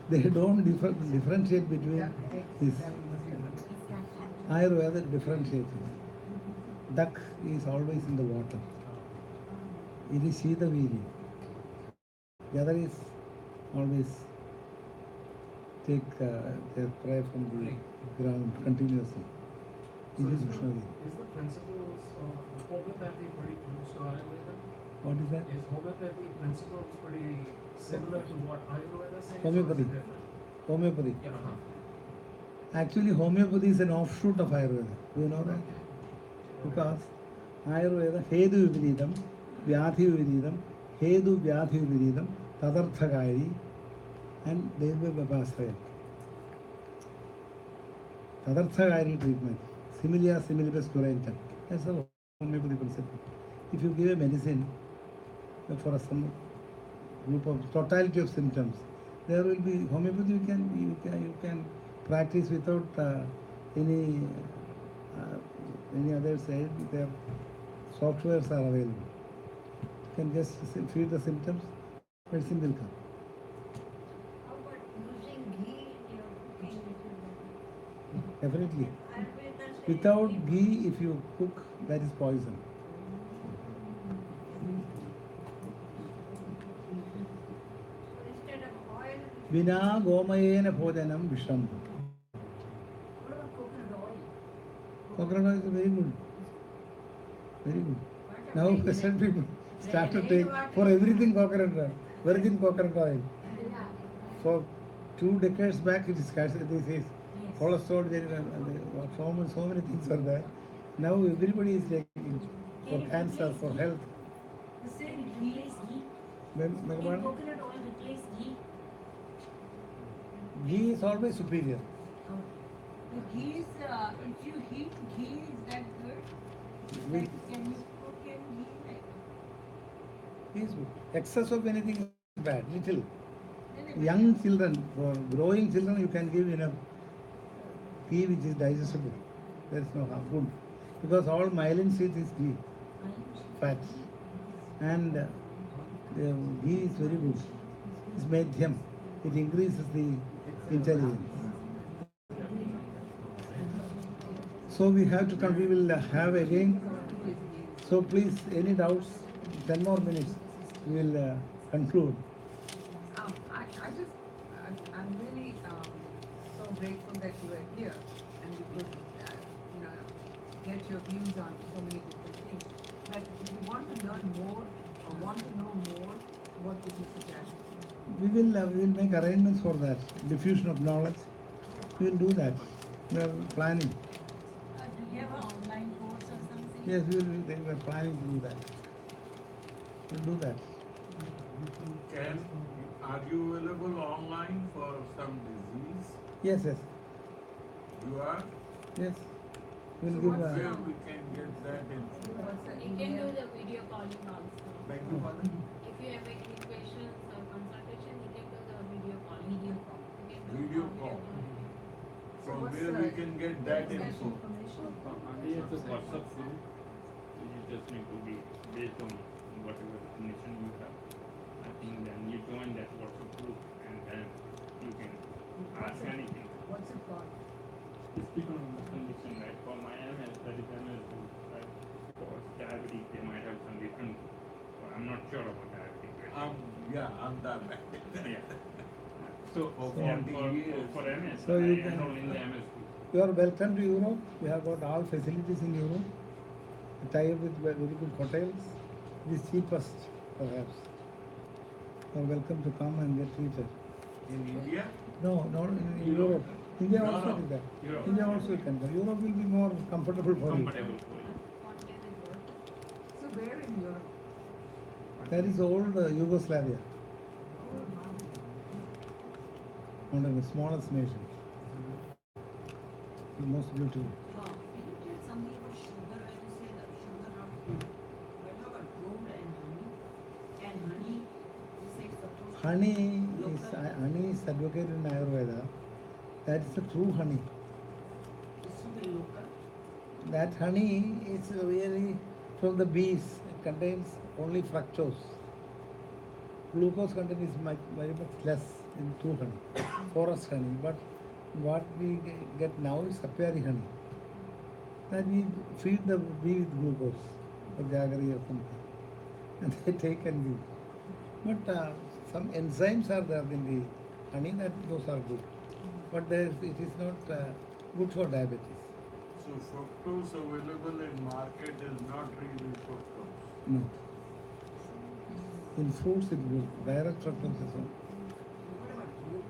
They don't differentiate between this. Ayurveda differentiates. Duck is always in the water. It is Shita Viri. The other is always take their prey from the ground continuously. It is Vishnu. Is the principles of homeopathy pretty close to Ayurveda? What is that? Is homeopathy principles pretty similar to what Ayurveda says? Homeopathy. Or is it different? Homeopathy. Yeah. Actually, homeopathy is an offshoot of Ayurveda. Do you know that? Because Ayurveda, Hedu Viparidam, Vyadhi Viparidam, Hedu Vyadhi Viparidam, Tadarthakari, and Deva Vipasraya. Tadarthakari treatment, similia similibus curantum. That's the homeopathy principle. If you give a medicine for some group of totality of symptoms, there will be homeopathy. You can practice without any other side. Their softwares are available. You can just feel the symptoms, medicine will come. How about using ghee in your cooking? Definitely. Ayurveda says Without ghee, if you cook, that is poison. instead of oil, Vina gomayena bhojanam visham. what about coconut oil? Coconut oil is very good. Very good. Now, started take for everything coconut oil, virgin coconut oil. For 2 decades back, it is this is cholesterol, so many things are there. Now everybody is taking for cancer, for health. The same replace ghee. Then Can what? coconut oil replace ghee? Ghee is always superior. The ghee is, if you heat ghee, is that good? We- Like, can you cook in ghee? Like, Ghee is good. Excess of anything is bad, little. then Young children, for growing children, you can give enough ghee which is digestible. There is no harm. Good. Because all myelin sheath is ghee, fat. And the ghee is very good. It's medhyam. It increases the intelligence. So we have to come, we will have again. So please, any doubts? 10 more minutes. We will conclude. I'm really so grateful that you are here and you could, get your views on so many different things. But if you want to learn more or want to know more, what would you suggest? We will make arrangements for that. Diffusion of knowledge. We will do that. We are planning. do you have an online course or something? Yes, we are planning to do that. We'll do that. Are you available online for some disease? Yes, yes, You are? yes. We'll So give. what's Where we can get that info? What's the You can do email? the video calling also. Beg your pardon? If you have any questions or consultation, you can do the video calling. Video call. You can do Video audio call. calling. From what's where the- we can get that what's info? information? It's a WhatsApp group. You just need to be based on whatever definition you have. I think then you join that WhatsApp group and then you can ask anything. What's it called? It's people on the condition, right? For my MS, that is MS group, right? For diabetes, they might have some different, I'm not sure about diabetes. Right? Yeah, I'm that back. Yeah. So, For yeah, 40 years. for MS, So I you can- enroll in the MS group. You are welcome to Europe. We have got all facilities in Europe. We tie up with very good hotels. It is cheapest, perhaps. You are welcome to come and get treated. In India? No, not in Europe. Europe. India No, also no. is there. Europe. India also you can go. Europe will be more comfortable for you. Comfortable for you. What day they work? So where in Europe? That is old Yugoslavia, one of the smallest nations. The most beautiful. Can you tell something about sugar? When you say that sugar, how to what about gold and honey? And honey, you say suppose. Honey is advocated in Ayurveda. That is the true honey. This should be local. That honey is really from the bees. It contains only fructose. Glucose content is very much less in true honey, forest honey. But what we get now is sapyari honey. That we feed the bee with glucose or jaggery or something, and they take and give. But some enzymes are there in the honey that those are good. But it is not good for diabetes. So fructose available in market is not really fructose. No. In fruits it will direct fructose is one. What about food?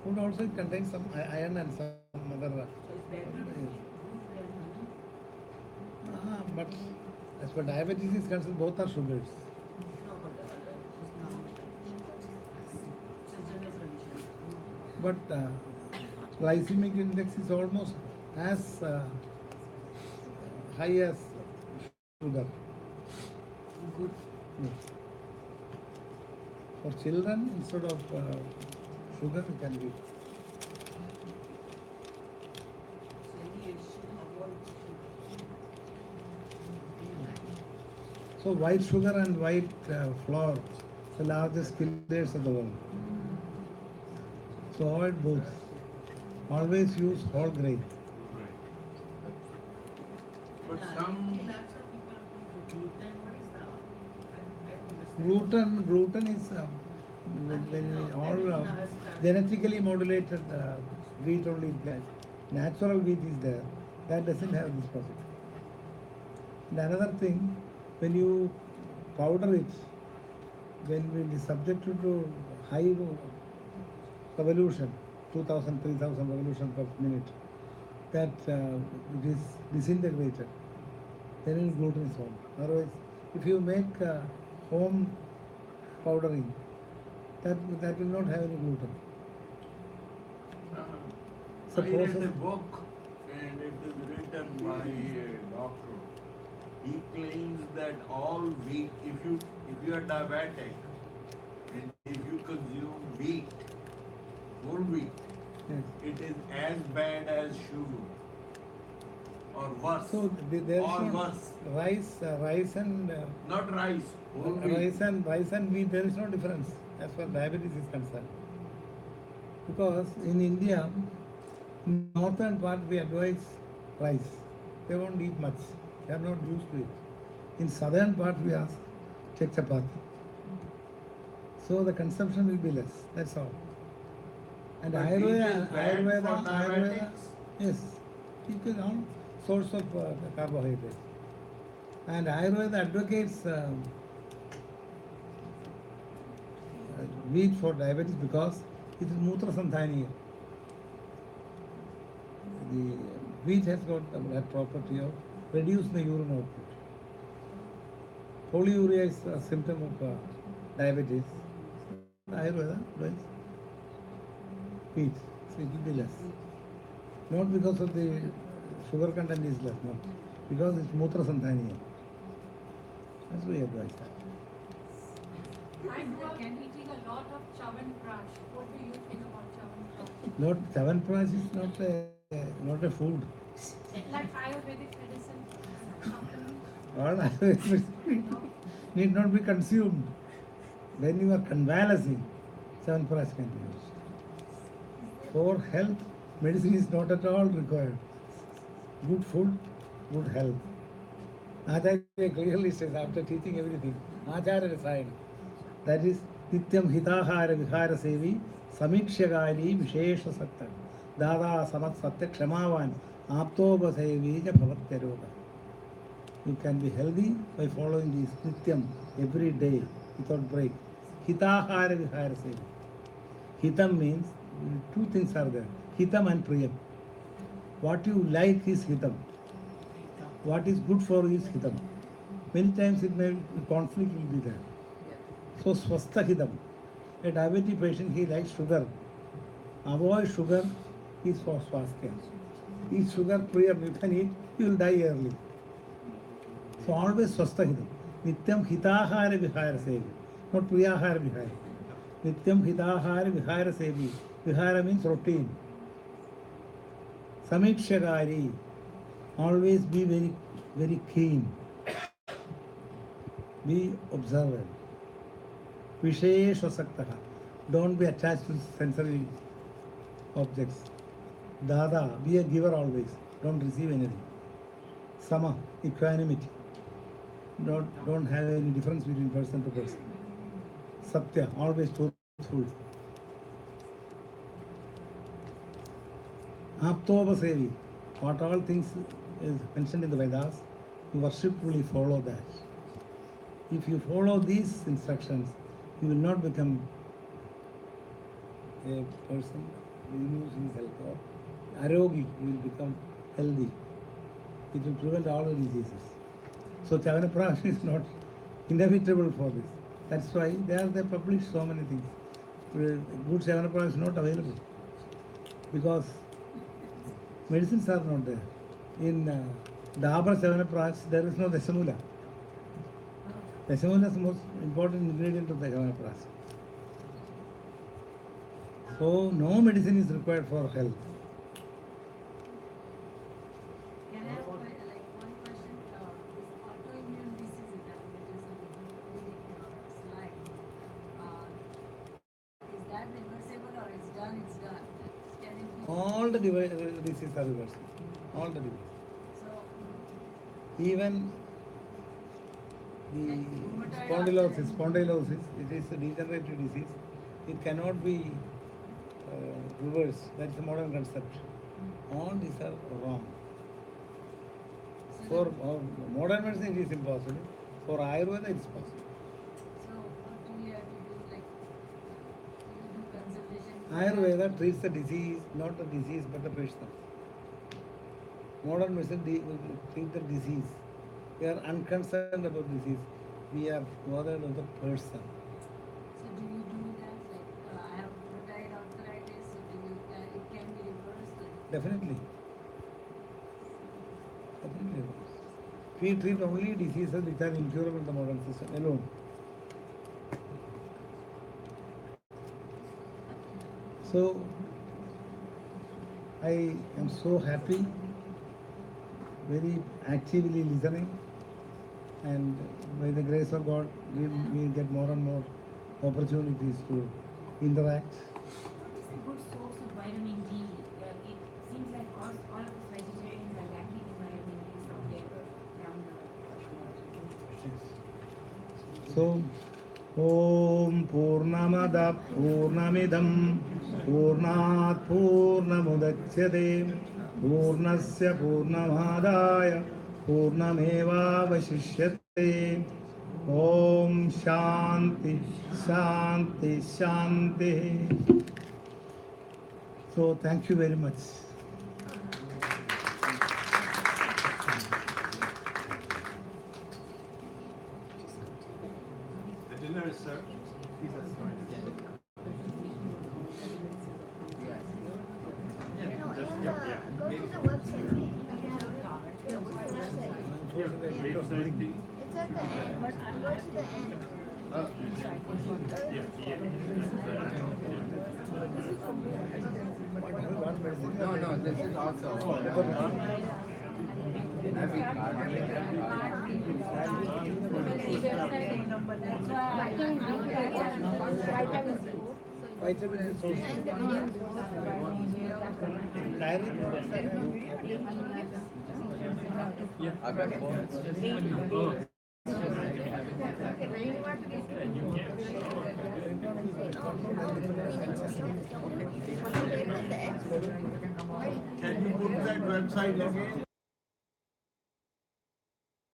Food also it contains some iron and some other. So it's better to eat food than honey? But as for diabetes is concerned, both are sugars. No, but it's not. It's a general condition. But glycemic index is almost as high as sugar. Good. Yes. For children, instead of sugar, we can give. So any issue, avoid sugar. So white sugar and white flour, the largest killers of the world. So avoid both. Always use whole grain. But some Lots of people do gluten. What is the? Gluten is when all genetically modulated wheat only is there. Natural wheat is there. That doesn't have this property. And another thing, when you powder it, when we be subjected to high revolution, 2000, 3000 revolution per minute, that it is disintegrated. Then only gluten is formed. Otherwise, if you make home powdering, that will not have any gluten. It's a I read a process. book and it is written by a doctor. He claims that all wheat, if you are diabetic and if you consume wheat, whole wheat, Yes. it is as bad as sugar or worse. So there is or no worse. rice and Not rice, whole wheat. rice and wheat. There is no difference as far as diabetes is concerned. Because in India, northern part we advise rice. They won't eat much. They are not used to it. In southern part we ask take chapati. So the consumption will be less. That's all. And But wheat is bad Ayurveda, for diabetics? yes, it is all source of carbohydrates. And Ayurveda advocates wheat for diabetes because it is mutra sandhaniya. The wheat has got that property of reduce the urine output. Polyuria is a symptom of diabetes. Ayurveda advice wheat, so it will be less. Not because of the sugar content is less, no. Because it's mutra sandhaniya. That's why I advise that. Can we take a lot of Chyawanprash? What do you think about Chyawanprash? Not Chyawanprash is not a food. Like Ayurvedic medicine company? All Ayurvedic need not be consumed. When you are convalescing, Chyawanprash can be used. For health, medicine is not at all required. Good food, good health. Acharya clearly says after teaching everything, Acharya side, that is Nityam Hitahara Vihara Sevi Samikshagari Vishesha Satta Dada Samat Satya Kshamavan Aptoba Sevi Bhavatya Roga. You can be healthy by following this Nityam every day without break. Hitahara Vihara Sevi. Hitam means two things are there, Hitam and Priyam. What you like is Hitam. What is good for you is Hitam. Many times it may conflict will be there. So swastha Hitam. A diabetic patient, he likes sugar. Avoid sugar is for swasthya. Eat sugar Priyam, you can eat, you will die early. So always swastha Hitam. Nityam Hitahara Vihara Sevi. Not Priyahara Vihara. Nityam Hitahara Vihara Sevi. Vihara means routine. Samikshagari. Always be very, very keen. Be observant. Vishesha Saktaha. Don't be attached to sensory objects. Dada, be a giver always. Don't receive anything. Sama, equanimity. Don't have any difference between person to person. Satya, always truthful. Aptovasevi, what all things is mentioned in the Vedas, you worshipfully follow that. If you follow these instructions, you will not become a person who will lose his health or arogi, you will become healthy. It will prevent all the diseases. So Chyawanprash is not inevitable for this. That's why they publish so many things. Good Chyawanprash is not available because medicines are not there. In Dabra Chyawanprash, there is no Dasamula. Dasamula is the most important ingredient of the Chyawanprash. So no medicine is required for health. Can I have like one question? This autoimmune disease that is slide. Is that reversible or it's done? It's done. Can it be? All the diseases are reversible. All the diseases. So Even the spondylosis, it is a degenerative disease. It cannot be reversed. That's the modern concept. All these are wrong. For modern medicine, it is impossible. For Ayurveda, it's possible. So what do you have to do, like, you do consultation? Ayurveda treats the disease, not the disease, but the person. Modern medicine will treat the disease. We are unconcerned about disease. We are bothered with the person. So do you do that, like, I have rheumatoid arthritis, so do you, it can be reversed? Definitely. Definitely. We treat only diseases which are incurable in the modern system alone. So, I am so happy, very actively listening, and by the grace of God, we get more and more opportunities to interact. What is a good source of vitamin D? It seems like all of us vegetarians are lacking in vitamin D somewhere around the So, Om Purnamada Purnamidam Purnat Purnamudachyate Purnasya Purnamadaya Purnameva Vashishyate Om Shanti Shanti Shanti. So, thank you very much. The dinner is served. Please Go to the website. It's at the end. Go to the end. No, this is also. Vitamin is so Can you put that website again?